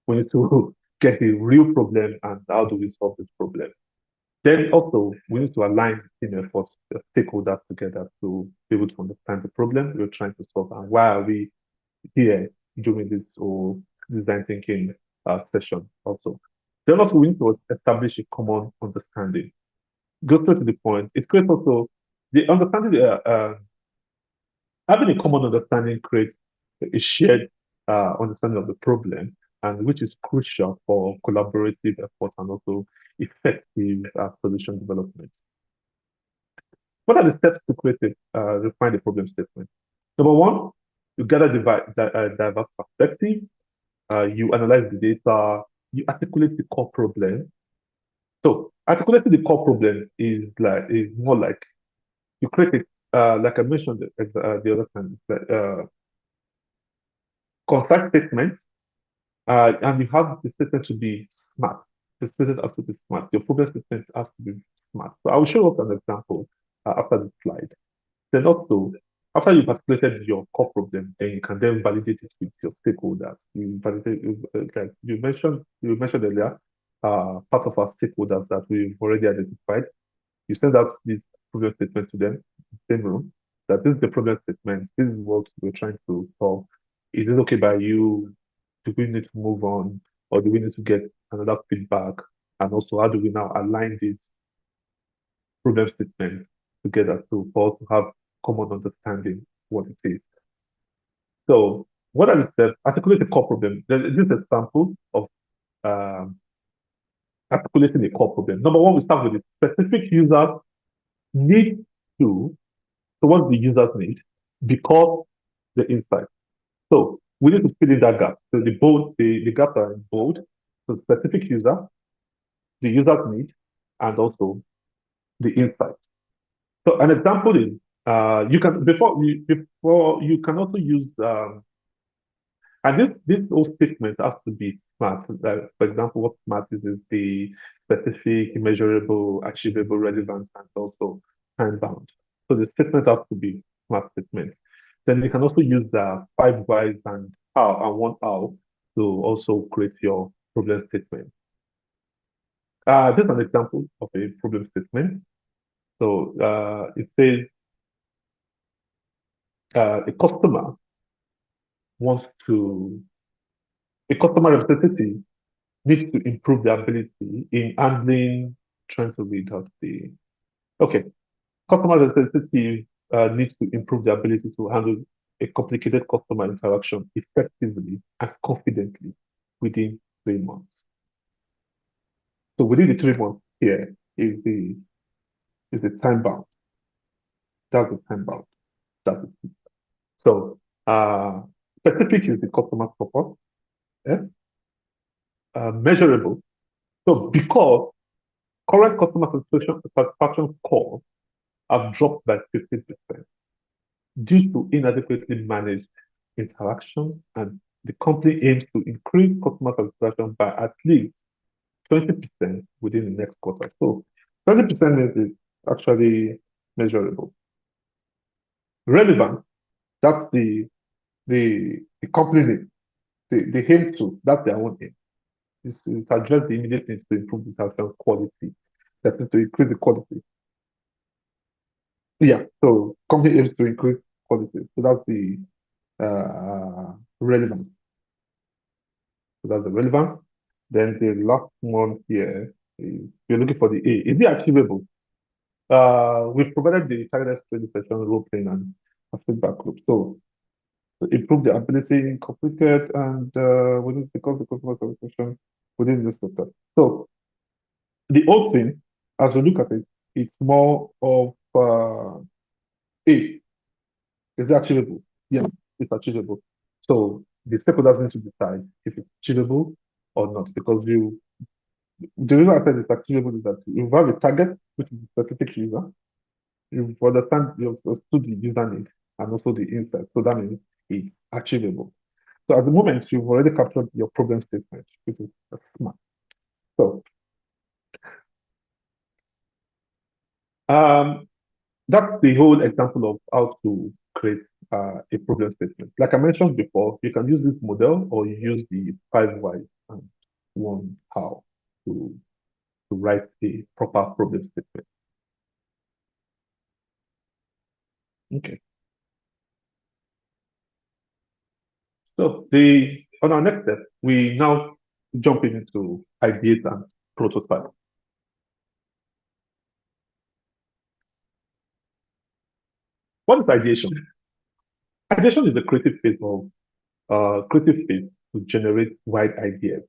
We need to get the real problem and how do we solve this problem. Then also, we need to align team efforts, stakeholders together to be able to understand the problem we're trying to solve and why are we here during this whole design thinking session also. Then also, we need to establish a common understanding. Go straight to the point. It creates also the understanding, having a common understanding creates a shared understanding of the problem, and which is crucial for collaborative efforts and also effective solution development. What are the steps to create refine the problem statement? Number one, you gather diverse perspective, you analyze the data, you articulate the core problem. So articulating the core problem is more like you create it, like I mentioned the other time, concise statement, and you have the statement to be smart. The statement has to be smart. Your problem statement has to be smart. So I will show up an example after the slide. Then also, after you've articulated your core problem, then you can then validate it with your stakeholders. Like you mentioned earlier, part of our stakeholders that we've already identified. You send out this problem statement to them, same room, that this is the problem statement, this is what we're trying to solve. Is it okay by you? Do we need to move on? Or do we need to get another feedback? And also, how do we now align this problem statement together for us to have common understanding what it is? So, what are the steps? Articulate the core problem. This is an example of um, articulating a core problem. Number one, we start with the specific user need to. So what the users need because the insight. So we need to fill in that gap. So the gaps are in bold. So specific user, the user's need, and also the insight. So an example is you can before you can also use and this whole statement has to be smart. For example, what smart is the specific, measurable, achievable, relevant, and also time bound. So the statement has to be smart statement. Then you can also use the 5 whys and how and 1 how to also create your problem statement. Just an example of a problem statement. So it says a customer representative needs to improve their ability in handling, trying to read out the, okay, customer representative needs to improve their ability to handle a complicated customer interaction effectively and confidently within 3 months. So within the 3 months here is the time bound. That's the time bound. That's it. So specific is the customer support. Yeah? Measurable. So because current customer satisfaction scores have dropped by 50% due to inadequately managed interactions, and the company aims to increase customer satisfaction by at least 20% within the next quarter. So 20% is actually measurable. Relevant, that's the company name. They aim to, that's their own aim. Is to address the immediate needs to improve the interaction quality. That is to increase the quality. Yeah, so company aims to increase quality. So that's the relevance. So that's the relevance. Then the last one here is you're looking for the A. Is it achievable? We've provided the targeted training session, role playing, and a feedback loop. So to improve the ability completed and within because the customer satisfaction within this sector. So the whole thing, as we look at it, it's more of A. Is it achievable? Yeah, it's achievable. So the stakeholders need to decide if it's achievable or not, because the reason I said it's achievable is that you have a target, which is a specific user. You understand, you understood the user need and also the insight. So that means it's achievable. So at the moment, you've already captured your problem statement, which is smart. So that's the whole example of how to create a problem statement. Like I mentioned before, you can use this model or you use the 5 whys and 1 how to write a proper problem statement. Okay. So on our next step, we now jump into ideas and prototype. What is ideation? Ideation is the creative phase to generate wide ideas.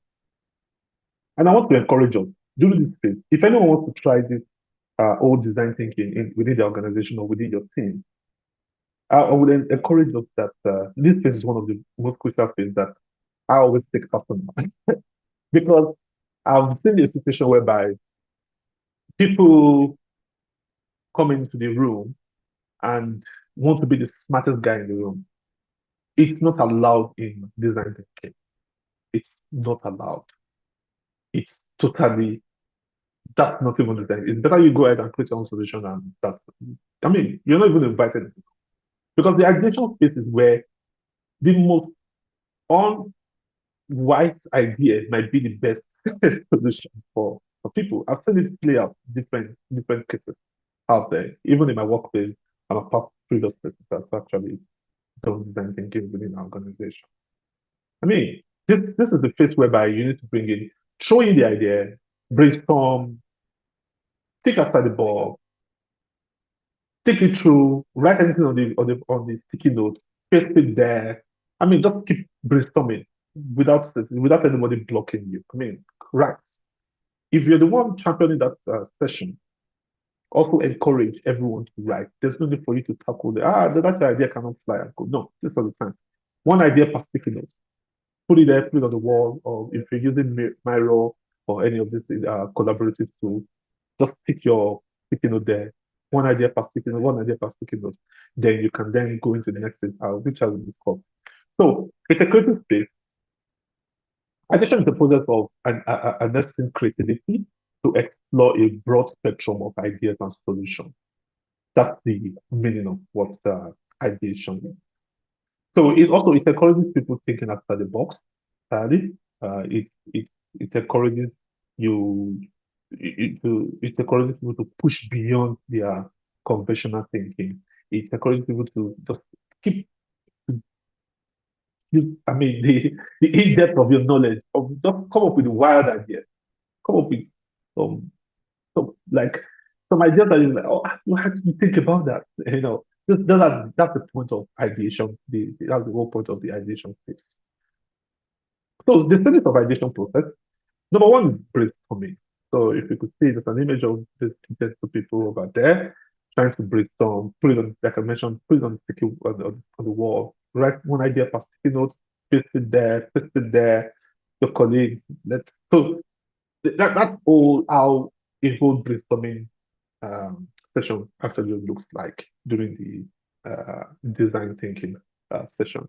And I want to encourage us during this phase. If anyone wants to try this old design thinking within the organization or within your team, I would encourage us that this phase is one of the most crucial phases that I always take personal. Because I've seen a situation whereby people come into the room and want to be the smartest guy in the room. It's not allowed in design thinking. It's not allowed. It's totally, that's not even design. It's better you go ahead and create your own solution and that. I mean, you're not even invited because the ideation phase is where the most unwise idea might be the best solution for people. I've seen this play out different cases out there. Even in my workplace, I'm a past previous person that's actually done design thinking within our organization. I mean, this is the phase whereby you need to bring in, throw in the idea, brainstorm, think outside the box, think it through, write anything on the sticky notes, paste it there. I mean, just keep brainstorming without anybody blocking you. I mean, right. If you're the one championing that session, also encourage everyone to write. There's no need for you to tackle that idea cannot fly and go. No, this is the time. One idea per sticky note. Put it there, put it on the wall, or if you're using Miro or any of these collaborative tools, just stick your sticky note there. One idea per sticky note, one idea per sticky note. Then you can then go into the next thing, which I will discuss. So it's a creative space. Ideation is the process of harnessing creativity to explore a broad spectrum of ideas and solutions. That's the meaning of what ideation is. So it encourages people thinking outside the box. Sadly, it encourages you it encourages people to push beyond their conventional thinking. It encourages people to just keep I mean the in-depth of your knowledge of just come up with wild ideas, come up with some like some ideas that you like, oh, how did you think about that? That's the point of ideation. That's the whole point of the ideation phase. So the stages of ideation process, number one is brainstorming. So if you could see there's an image of these two people over there trying to brainstorm, put it on, like I mentioned, put it on the sticky on the wall, write one idea per sticky note, paste it there, your colleague. So that's all how a whole brainstorming session actually looks like during the design thinking session.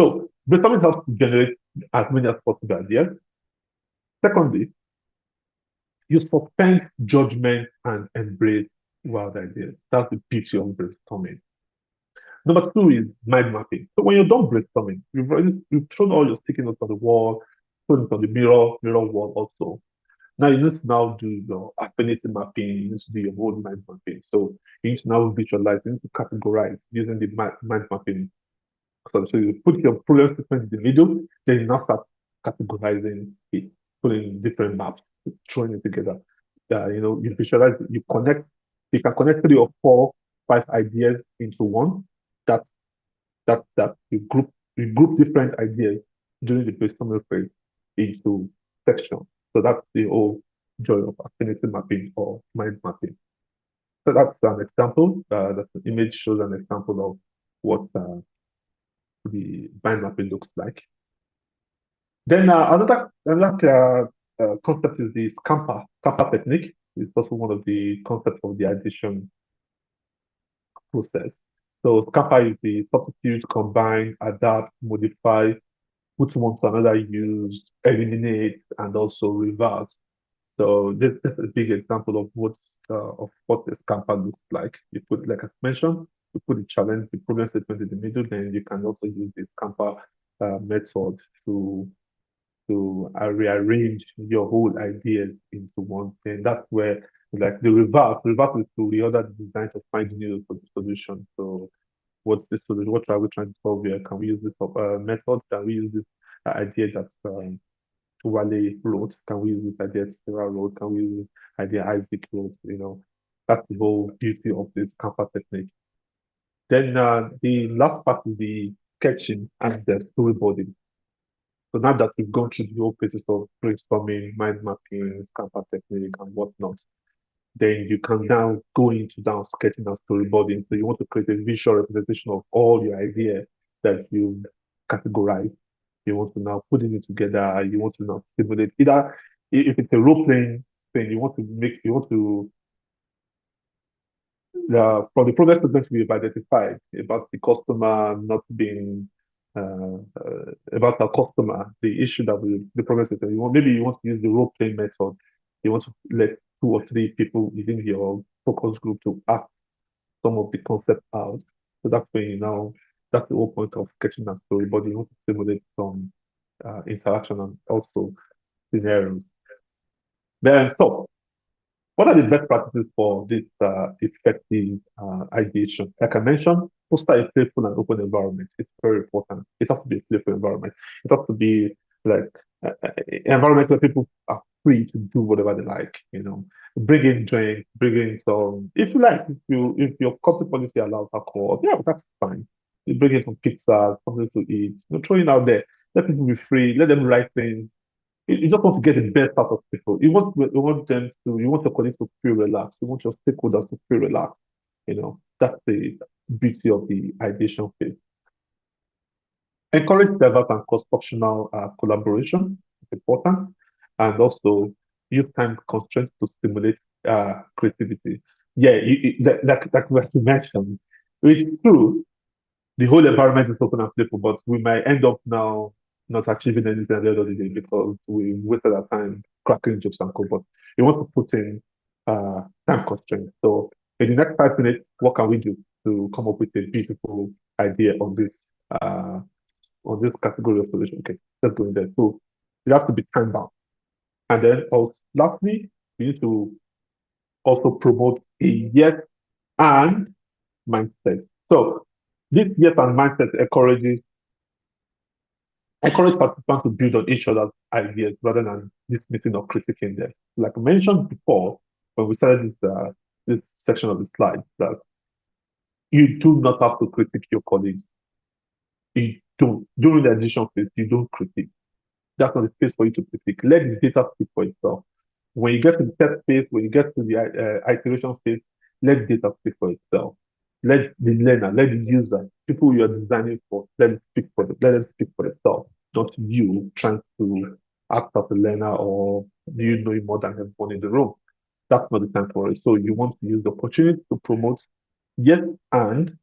So brainstorming helps to generate as many as possible ideas. Secondly, you suspend judgment and embrace wild ideas. That's the beauty of brainstorming. Number two is mind mapping. So when you're done brainstorming, you've thrown all your sticky notes on the wall, thrown it on the mirror wall also. Now you need to now do your affinity mapping, you need to do your own mind mapping. So you need to now visualize, you need to categorize using the mind mapping. So you put your problem statement in the middle, then you now start categorizing it, putting different maps, throwing it together. You visualize, you can connect 3 or 4, 5 ideas into one. That's that you group different ideas during the brainstorming phase into sections. So that's the whole joy of affinity mapping or mind mapping. So that's an example. That image shows an example of what the mind mapping looks like. Then another concept is the Scamper technique. It's also one of the concepts of the addition process. So Scamper is the substitute, combine, adapt, modify, put one to another use, eliminate, and also reverse. So this is a big example of what the Scamper looks like. You put, like I mentioned, you put the challenge, the problem statement in the middle, then you can also use the Scamper method to rearrange your whole ideas into one thing. That's where, like, the reverse is to reorder the design to find new solution. So what's the solution? What are we trying to solve here? Can we use this method? Can we use this idea that Wale wrote? Can we use this idea Sarah wrote? Can we use this idea Isaac wrote? That's the whole beauty of this Canvas technique. Then the last part is the sketching and the storyboarding. So now that we've gone through the whole process of brainstorming, mind mapping, Canvas technique, and whatnot, then you can now go into down sketching and storyboarding. So you want to create a visual representation of all your ideas that you categorize. You want to now put it together. You want to now simulate either if it's a role playing thing, you want to from the progress statement we've identified about the customer not being about our customer, the issue that the progress statement. Maybe you want to use the role playing method. You want to let 2 or 3 people within your focus group to act some of the concept out. So that's when that's the whole point of sketching and storyboarding. You want to simulate some interaction and also scenarios. Then, so what are the best practices for this effective ideation? Like I mentioned, foster a playful and open environment. It's very important. It has to be a playful environment. It has to be like an environment where people are free to do whatever they like. Bring in drink, bring in some. If you like, if your company policy allows alcohol, yeah, that's fine. You bring in some pizza, something to eat. Throw it out there. Let people be free. Let them write things. You just want to get the best out of people. You want your colleagues to feel relaxed. You want your stakeholders to feel relaxed. That's the beauty of the ideation phase. Encourage diverse and cross-functional collaboration. It's important. And also use time constraints to stimulate creativity. Yeah, like you mentioned, it's true. The whole environment is open and playful, but we might end up now not achieving anything at the end of the day because we wasted our time cracking jokes and code. But you want to put in time constraints. So in the next 5 minutes, what can we do to come up with a beautiful idea of this on this category of solution. Okay, let's go in there. So it has to be time bound. And then also, lastly, we need to also promote a yes and mindset. So this yes and mindset encourage participants to build on each other's ideas rather than dismissing or critiquing them. Like I mentioned before, when we started this section of the slide, that you do not have to critique your colleagues. You don't. During the decision phase, you don't critique. That's not the space for you to critique. Let the data speak for itself. When you get to the test phase, when you get to the iteration phase, let the data speak for itself. Let the learner, let the user, people you are designing for, let them speak for themselves. Not you trying to act as a learner or you knowing more than everyone in the room. That's not the time for it. So you want to use the opportunity to promote yes and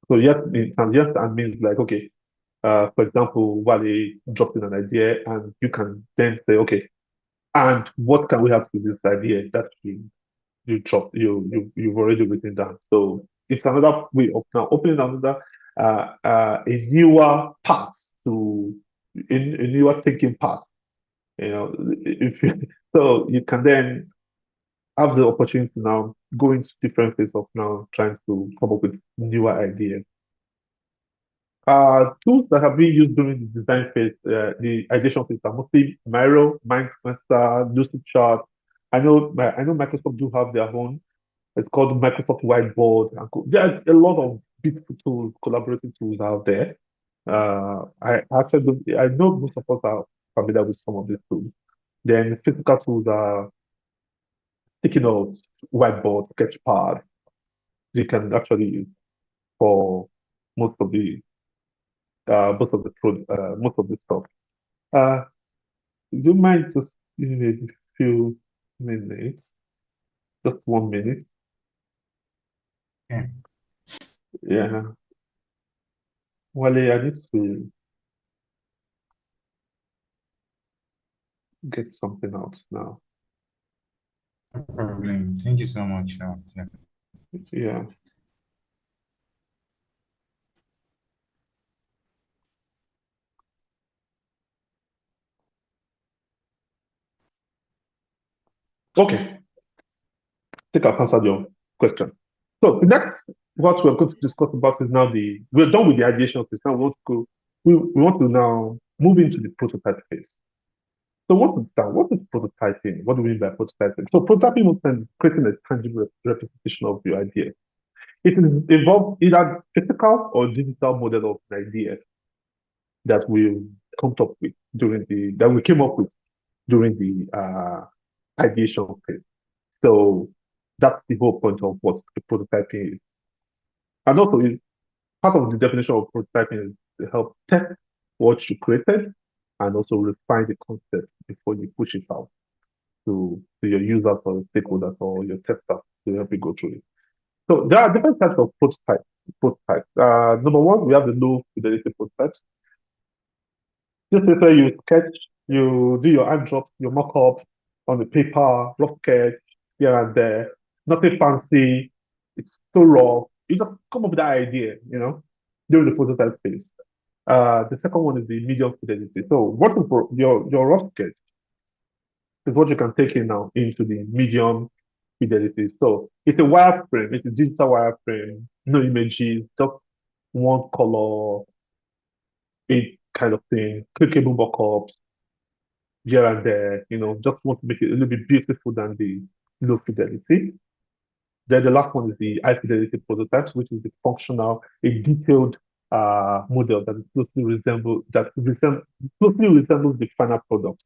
so yes and means like okay, for example, Wale dropped in an idea and you can then say, okay, and what can we have to this idea that you've already written down. So it's another way of now opening another a newer path to a newer thinking path. You know, if you, so you can then have the opportunity to now go into different phases of now trying to come up with newer ideas. Tools that have been used during the design phase, the ideation phase are mostly Miro, MindMaster, Lucidchart. I know Microsoft do have their own. It's called Microsoft Whiteboard. There's a lot of beautiful tools, collaborative tools out there. I know most of us are familiar with some of these tools. Then physical tools are sticky notes, whiteboard, sketchpad. You can actually use for most of the most of the stuff. Uh, do you mind just giving me a few minutes? Just 1 minute. Okay. Yeah. Wale, I need to get something out now. No problem. Thank you so much. Yeah. Yeah. Okay. I think I've answered your question. So the next, what we're going to discuss about is now we're done with the ideation phase. Now we want to now move into the prototype phase. So what is prototyping? What do we mean by prototyping? So prototyping means creating a tangible representation of your idea. It involves either physical or digital model of an idea that we came up with during the ideation phase. So that's the whole point of what the prototyping is. And also, part of the definition of prototyping is to help test what you created and also refine the concept before you push it out to your users or stakeholders or your testers to help you go through it. So there are different types of prototypes. Number one, we have the low fidelity prototypes. This is where you sketch, you do your hand drop, your mock-up on the paper, rough sketch here and there. Nothing fancy. It's so raw. You just come up with that idea, during the prototype phase. The second one is the medium fidelity. So what your rough sketch is what you can take in now into the medium fidelity. So it's a wireframe, it's a digital wireframe, no images, just one color, a kind of thing, clickable mockups here and there, just want to make it a little bit beautiful than the low fidelity. Then the last one is the high fidelity prototypes, which is the functional, a detailed model that closely resembles the final product.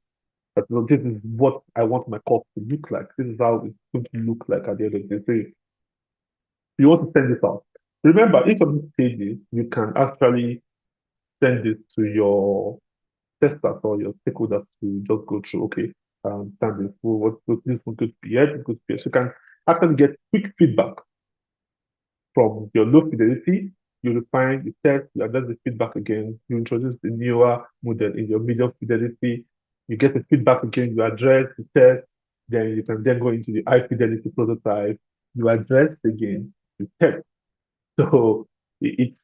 That this is what I want my course to look like. This is how it's going to look like at the end of the day. You want to send this out. Remember, each of these stages, you can actually send it to your testers or your stakeholders to just go through, okay, understand this, this one could be here, this could be here. So you can actually get quick feedback from your low fidelity. You refine, you test, you adjust the feedback again, you introduce the newer model in your medium fidelity, you get the feedback again, you address, the test, then you can then go into the high fidelity prototype, you address again, you test. So it's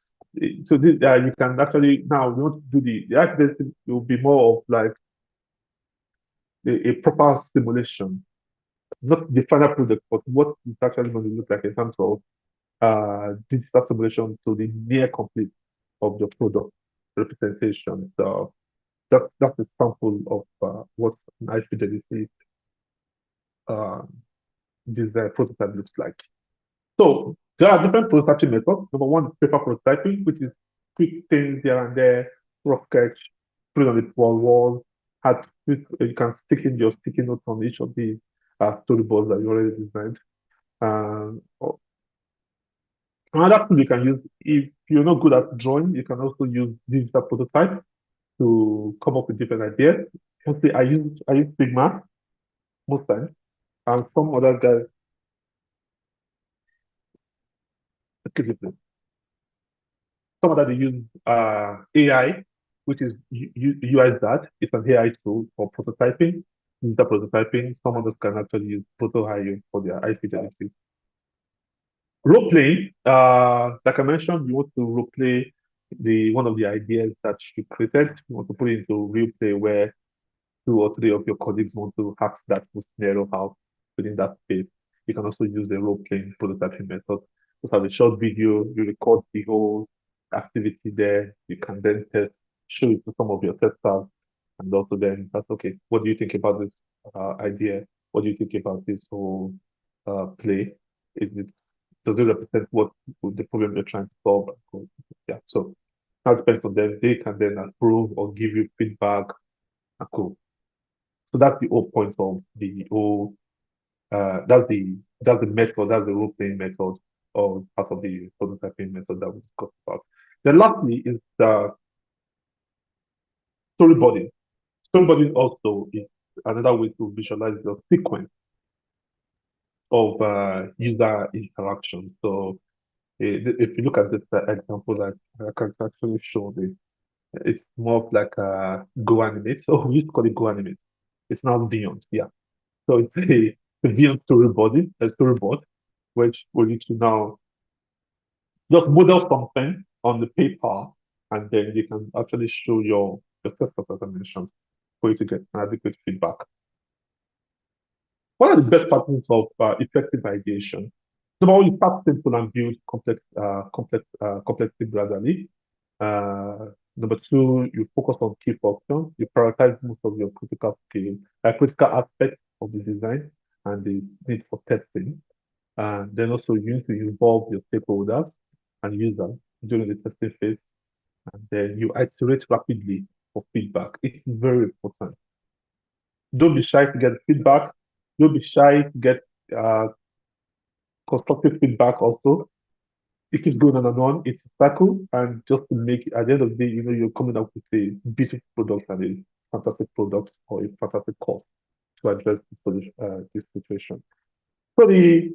So this, you can actually now you want to do the active testing will be more of like a proper simulation, not the final product, but what it's actually going to look like in terms of digital simulation to the near complete of the product representation. So that's a sample of what an high fidelity design prototype looks like. So there are different prototyping methods. Number one is paper prototyping, which is quick things here and there, rough sketch, put it on the wall, you can stick in your sticky notes on each of the storyboards that you already designed. Another tool you can use, if you're not good at drawing, you can also use digital prototype to come up with different ideas. Mostly I use Figma most times, and some other guys, excuse me, some other they use AI, which is UiZad. It's an AI tool for prototyping, digital prototyping. Some others can actually use Proto.io for their high fidelity. Role playing, like I mentioned, you want to role play one of the ideas that you created. You want to put it into real play where 2 or 3 of your colleagues want to hack that scenario out within that space. You can also use the role playing prototyping method. Just have a short video, you record the whole activity there. You can then show it to some of your testers, and also then that's okay. What do you think about this idea? What do you think about this whole play? Does it represent what the problem you're trying to solve? Yeah, so that depends on them. They can then approve or give you feedback. Cool. So that's the whole point of the whole. That's the method. That's the role playing method, or part of the prototyping method that we discussed about. Then lastly is the storyboarding. Storyboarding also is another way to visualize the sequence of user interaction. So if you look at this example that I can actually show this, it's more of like a Go Animate. So we used to call it Go Animate. It's now Beyond, yeah. So it's a Beyond storyboard, which we need to now just model something on the paper, and then you can actually show your test as I mentioned, for you to get an adequate feedback. What are the best patterns of effective ideation? Number one, you start simple and build complexity gradually. Number two, you focus on key functions. You prioritize most of your critical aspects of the design and the need for testing. And then also you need to involve your stakeholders and users during the testing phase. And then you iterate rapidly for feedback. It's very important. Don't be shy to get feedback. Don't be shy to get constructive feedback also. It keeps going on and on. It's a cycle, and just to make it, at the end of the day, you're coming up with a beautiful product and a fantastic product or a fantastic course to address this situation. So the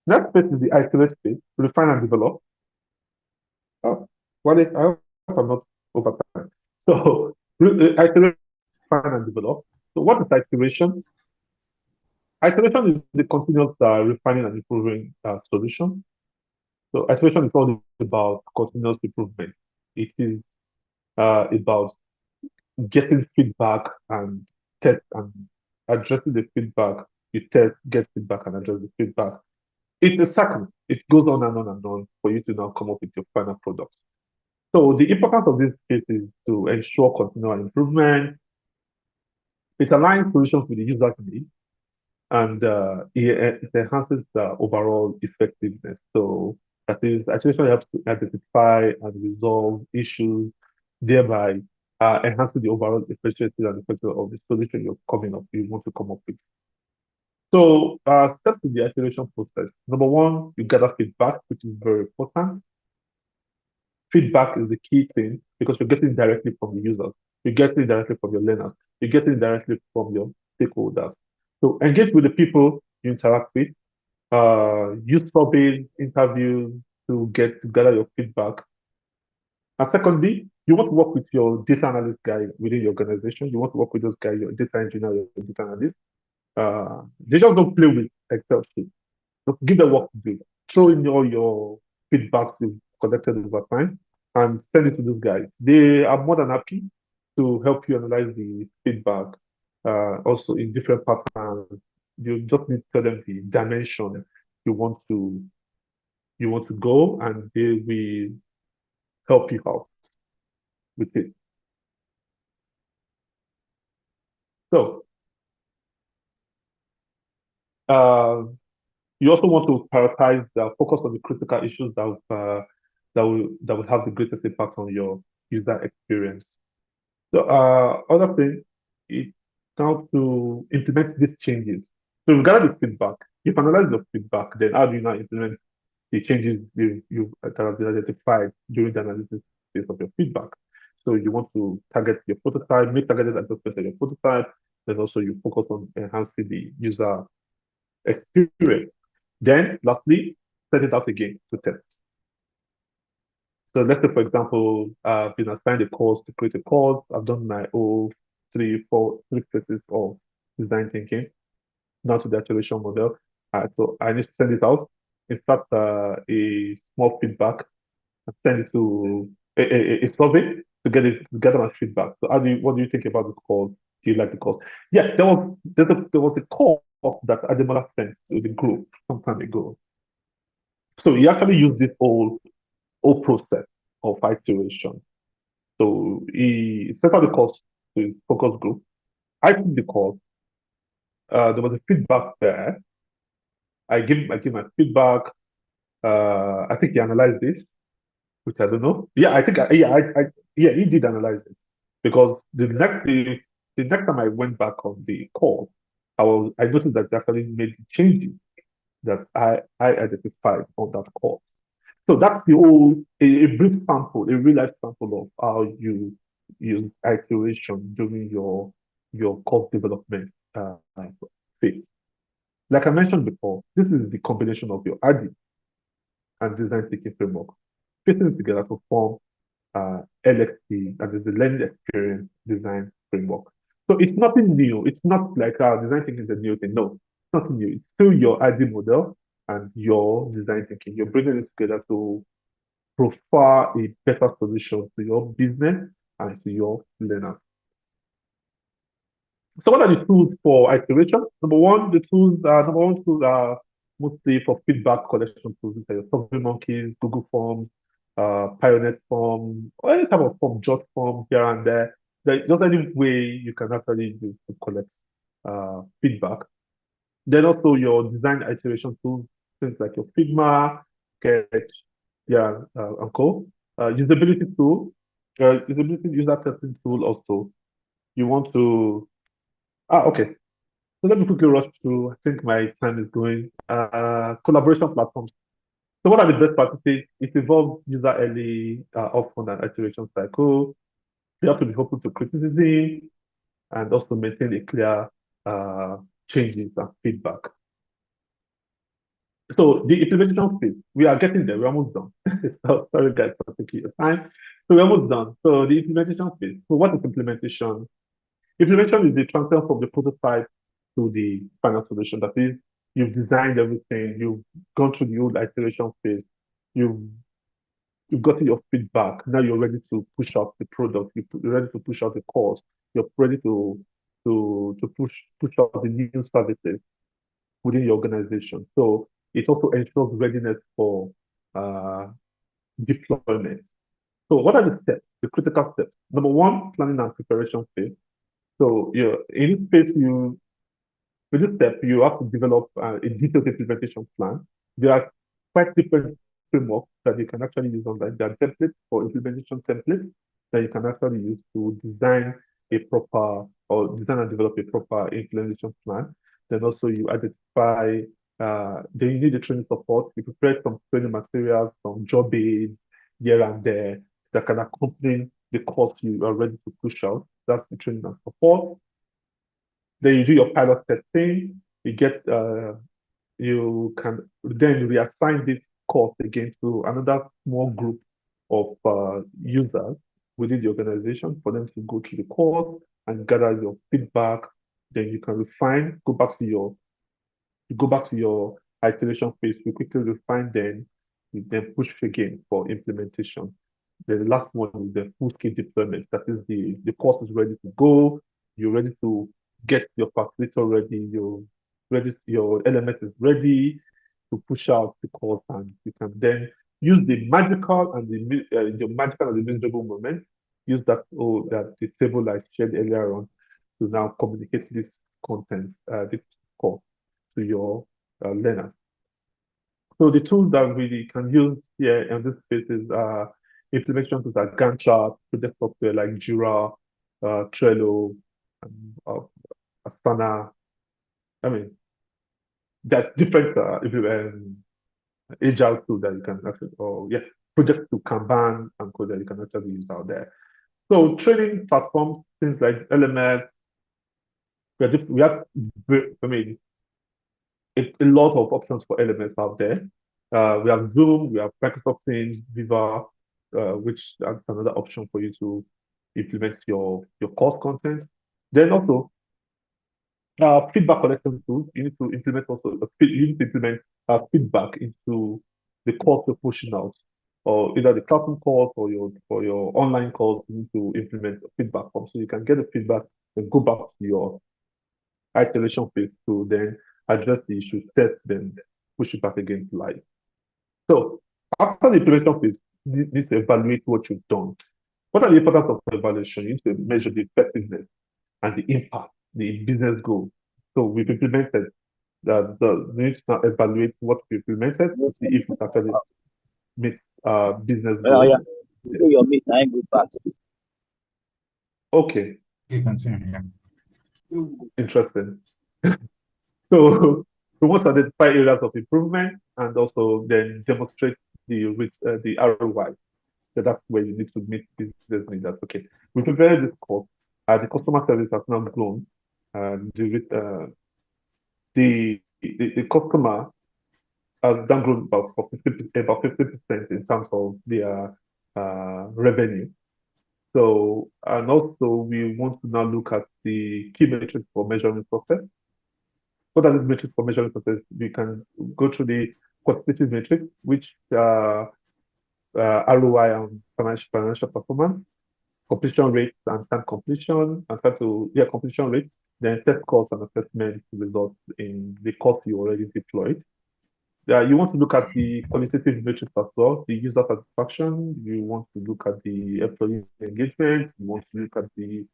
next phase is the isolate phase, refine and develop. Oh, well, I hope I'm not over time. So iterate, refine and develop. So what is iteration? Iteration is the continuous refining and improving solution. So iteration is all about continuous improvement. It is about getting feedback and test and addressing the feedback. You test, get feedback, and address the feedback. It's a cycle. It goes on and on and on for you to now come up with your final product. So the importance of this case is to ensure continual improvement. It aligns solutions with the user's needs, and it enhances the overall effectiveness. So that is, iteration helps to identify and resolve issues, thereby enhancing the overall efficiency and effectiveness of the solution you want to come up with. So steps in the iteration process. Number one, you gather feedback, which is very important. Feedback is the key thing because you're getting directly from the users, you're getting directly from your learners, you're getting directly from your stakeholders. So engage with the people you interact with, use surveys, interviews to gather your feedback. And secondly, you want to work with your data analyst guy within your organization. You want to work with those guys, your data engineer, your data analyst. They just don't play with Excel sheets. Just give them work to do. Throw in all your feedbacks you've collected over time and send it to those guys. They are more than happy to help you analyze the feedback, also in different patterns. You just need to tell them the dimension you want to go, and they will help you out with it. So you also want to prioritize the focus on the critical issues that will have the greatest impact on your user experience. So other thing is now to implement these changes. So regarding the feedback, you've analyzed your feedback, then how do you now implement the changes you've identified during the analysis phase of your feedback? So you want to target your prototype, make targeted adjustments on your prototype, then also you focus on enhancing the user experience. Then lastly, set it out again to test. So let's say, for example, I've been assigned a course to create a course. I've done my whole three phases of design thinking, now to the iteration model. So I need to send it out. In fact, a small feedback, and send it to a survey to get my feedback. So what do you think about the course? Do you like the course? Yeah, there was a course that Ademola sent to the group some time ago. So he actually used this whole process of iteration. So he set out the course to his focus group. I took the course. There was a feedback there. I give my feedback. I think he analyzed this, which I don't know. Yeah, I think he did analyze it, because the next time I went back on the call, I noticed that they actually made changes that I identified on that call. So that's the whole a brief sample, a real life sample of how you use iteration during your course development phase. Like I mentioned before, this is the combination of your RD and design thinking framework, fitting together to form LXD, that is the learning experience design framework. So it's nothing new. It's not like design thinking is a new thing. No, it's nothing new. It's still your ID model and your design thinking. You're bringing it together to provide a better solution to your business and to your learners. So what are the tools for iteration? Number one tools are mostly for feedback collection tools. Like SurveyMonkey, Google Forms, Pioneer Form, or any type of form, Jot form here and there. There's just any way you can actually use to collect feedback. Then also your design iteration tools, things like your Figma, Sketch, and co. Usability tool, usability user testing tool also. You want to okay. So let me quickly rush through. I think my time is going. Collaboration platforms. So what are the best practices? It involves user early, often and iteration cycle. You have to be open to criticism and also maintain a clear changes and feedback. So the implementation phase, we are getting there. We're almost done. Sorry guys for taking your time. So we're almost done. So the implementation phase. So what is implementation? Implementation is the transfer from the prototype to the final solution. That is, you've designed everything, you've gone through the whole iteration phase, you've gotten your feedback. Now you're ready to push out the product. You're ready to push out the course. You're ready to push out the new services within your organization. So it also ensures readiness for deployment. So what are the steps, the critical steps? Number one, planning and preparation phase. So in this phase, with this step, you have to develop a detailed implementation plan. There are quite different frameworks that you can actually use online. There are templates for implementation templates that you can actually use to design and develop a proper implementation plan. Then also you identify, then you need the training support. You prepare some training materials, some job aids here and there that can accompany the course you are ready to push out. That's the training and support. Then you do your pilot testing. You can then reassign this course again to another small group of users within the organization for them to go through the course and gather your feedback. Then you can refine, go back to your iteration phase. You quickly refine then we then push again for implementation. Then the last one is the full-scale deployment. That is the course is ready to go. You're ready to get your facilitator ready. Your LMS is ready to push out the course, and you can then use the magical and the miserable moment. Use that the table I shared earlier on to now communicate this content, this course to your learners. So the tools that we can use here in this space is implementation tools like Gantt chart, project software like Jira, Trello, Asana. I mean, there's different agile tools that you can actually, project to Kanban and code that you can actually use out there. So training platforms, things like LMS, we have, I mean, a lot of options for LMS out there. We have Zoom, we have Microsoft Teams, Viva, which is another option for you to implement your course content. Then also, feedback collection tools. You need to implement feedback into the course you're pushing out, or either the classroom course or your online course. You need to implement a feedback form so you can get the feedback and go back to your iteration phase to then address the issue, test, then push it back again to live. So after the implementation phase, you need to evaluate what you've done. What are the importance of evaluation? You need to measure the effectiveness and the impact, the business goal. So we've implemented we need to now evaluate what we implemented to see if it actually meets business goals. Yeah. So your meet time go fast. Okay. You continue. Yeah. Interesting. So we want to identify areas of improvement and also then demonstrate the ROI. So that's where you need to meet business needs. That's okay. We prepared this course. The customer service has now grown. The customer has done grown about 50% in terms of their revenue. So, and also we want to now look at the key metrics for measuring success. What are the metrics for measuring success? We can go through the quantitative metrics, which ROI and financial performance, completion rate and time completion, and completion rate, then test course and assessment results in the course you already deployed. You want to look at the qualitative metrics as well, the user satisfaction. You want to look at the employee engagement. You want to look at the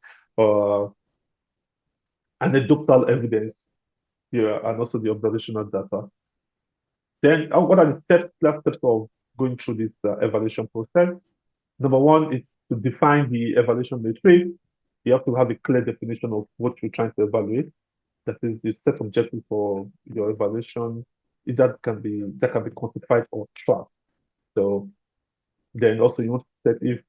anecdotal evidence here and also the observational data. Then, what are the last steps of going through this evaluation process? Number one is to define the evaluation metric. You have to have a clear definition of what you're trying to evaluate. That is the set objective for your evaluation. That can be quantified or tracked. So then also you want to set if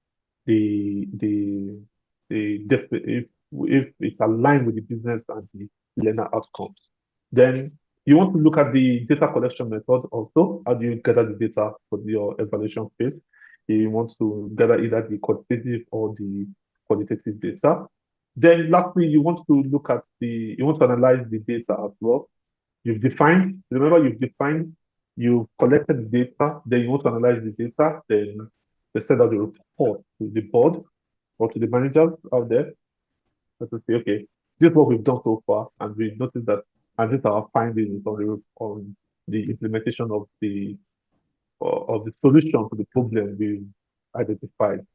if it's aligned with the business and the learner outcomes. Then you want to look at the data collection method also. How do you gather the data for your evaluation phase? You want to gather either the quantitative or the qualitative data. Then lastly, you want to analyze the data as well. You've collected the data, then you want to analyze the data, then they send out the report to the board or to the managers out there. Let us say, okay, this is what we've done so far, and we noticed that, and these are our findings on the implementation of the solution to the problem we identified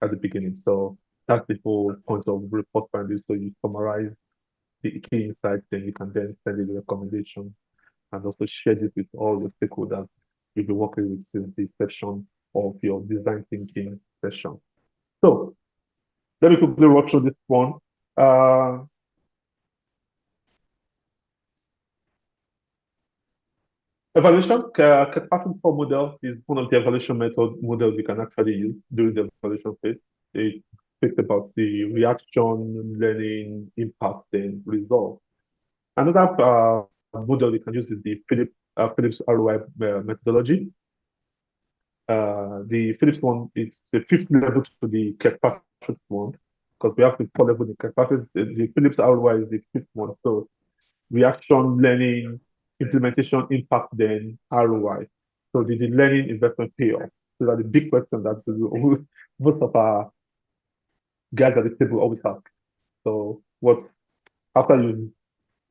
at the beginning. So that's the whole point of report findings. So you summarize the key insights, then you can then send in the recommendation and also share this with all your stakeholders you'll be working with since the section of your design thinking session. So let me quickly run through this one. Evaluation, Kirkpatrick model is one of the evaluation models we can actually use during the evaluation phase. It speaks about the reaction, learning, impact, and result. Another model we can use is the Phillips ROI methodology. The Phillips one is the fifth level to the Kirkpatrick one, because we have the 4 levels in Kirkpatrick. The Phillips ROI is the fifth one. So reaction, learning, implementation, impact, then ROI. So did the learning investment pay off? These are the big questions that most of our guys at the table always ask. So after you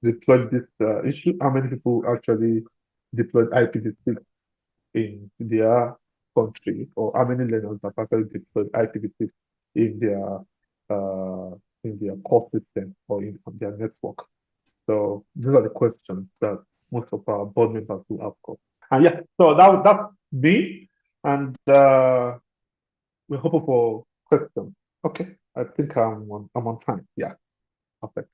deployed this issue, how many people actually deployed IPv6 in their country, or how many learners have actually deployed IPv6 in their core system or in their network? So these are the questions that most of our board members will ask us. And yeah, so that's me, and we're hoping for questions. Okay, I think I'm on time. Yeah, perfect.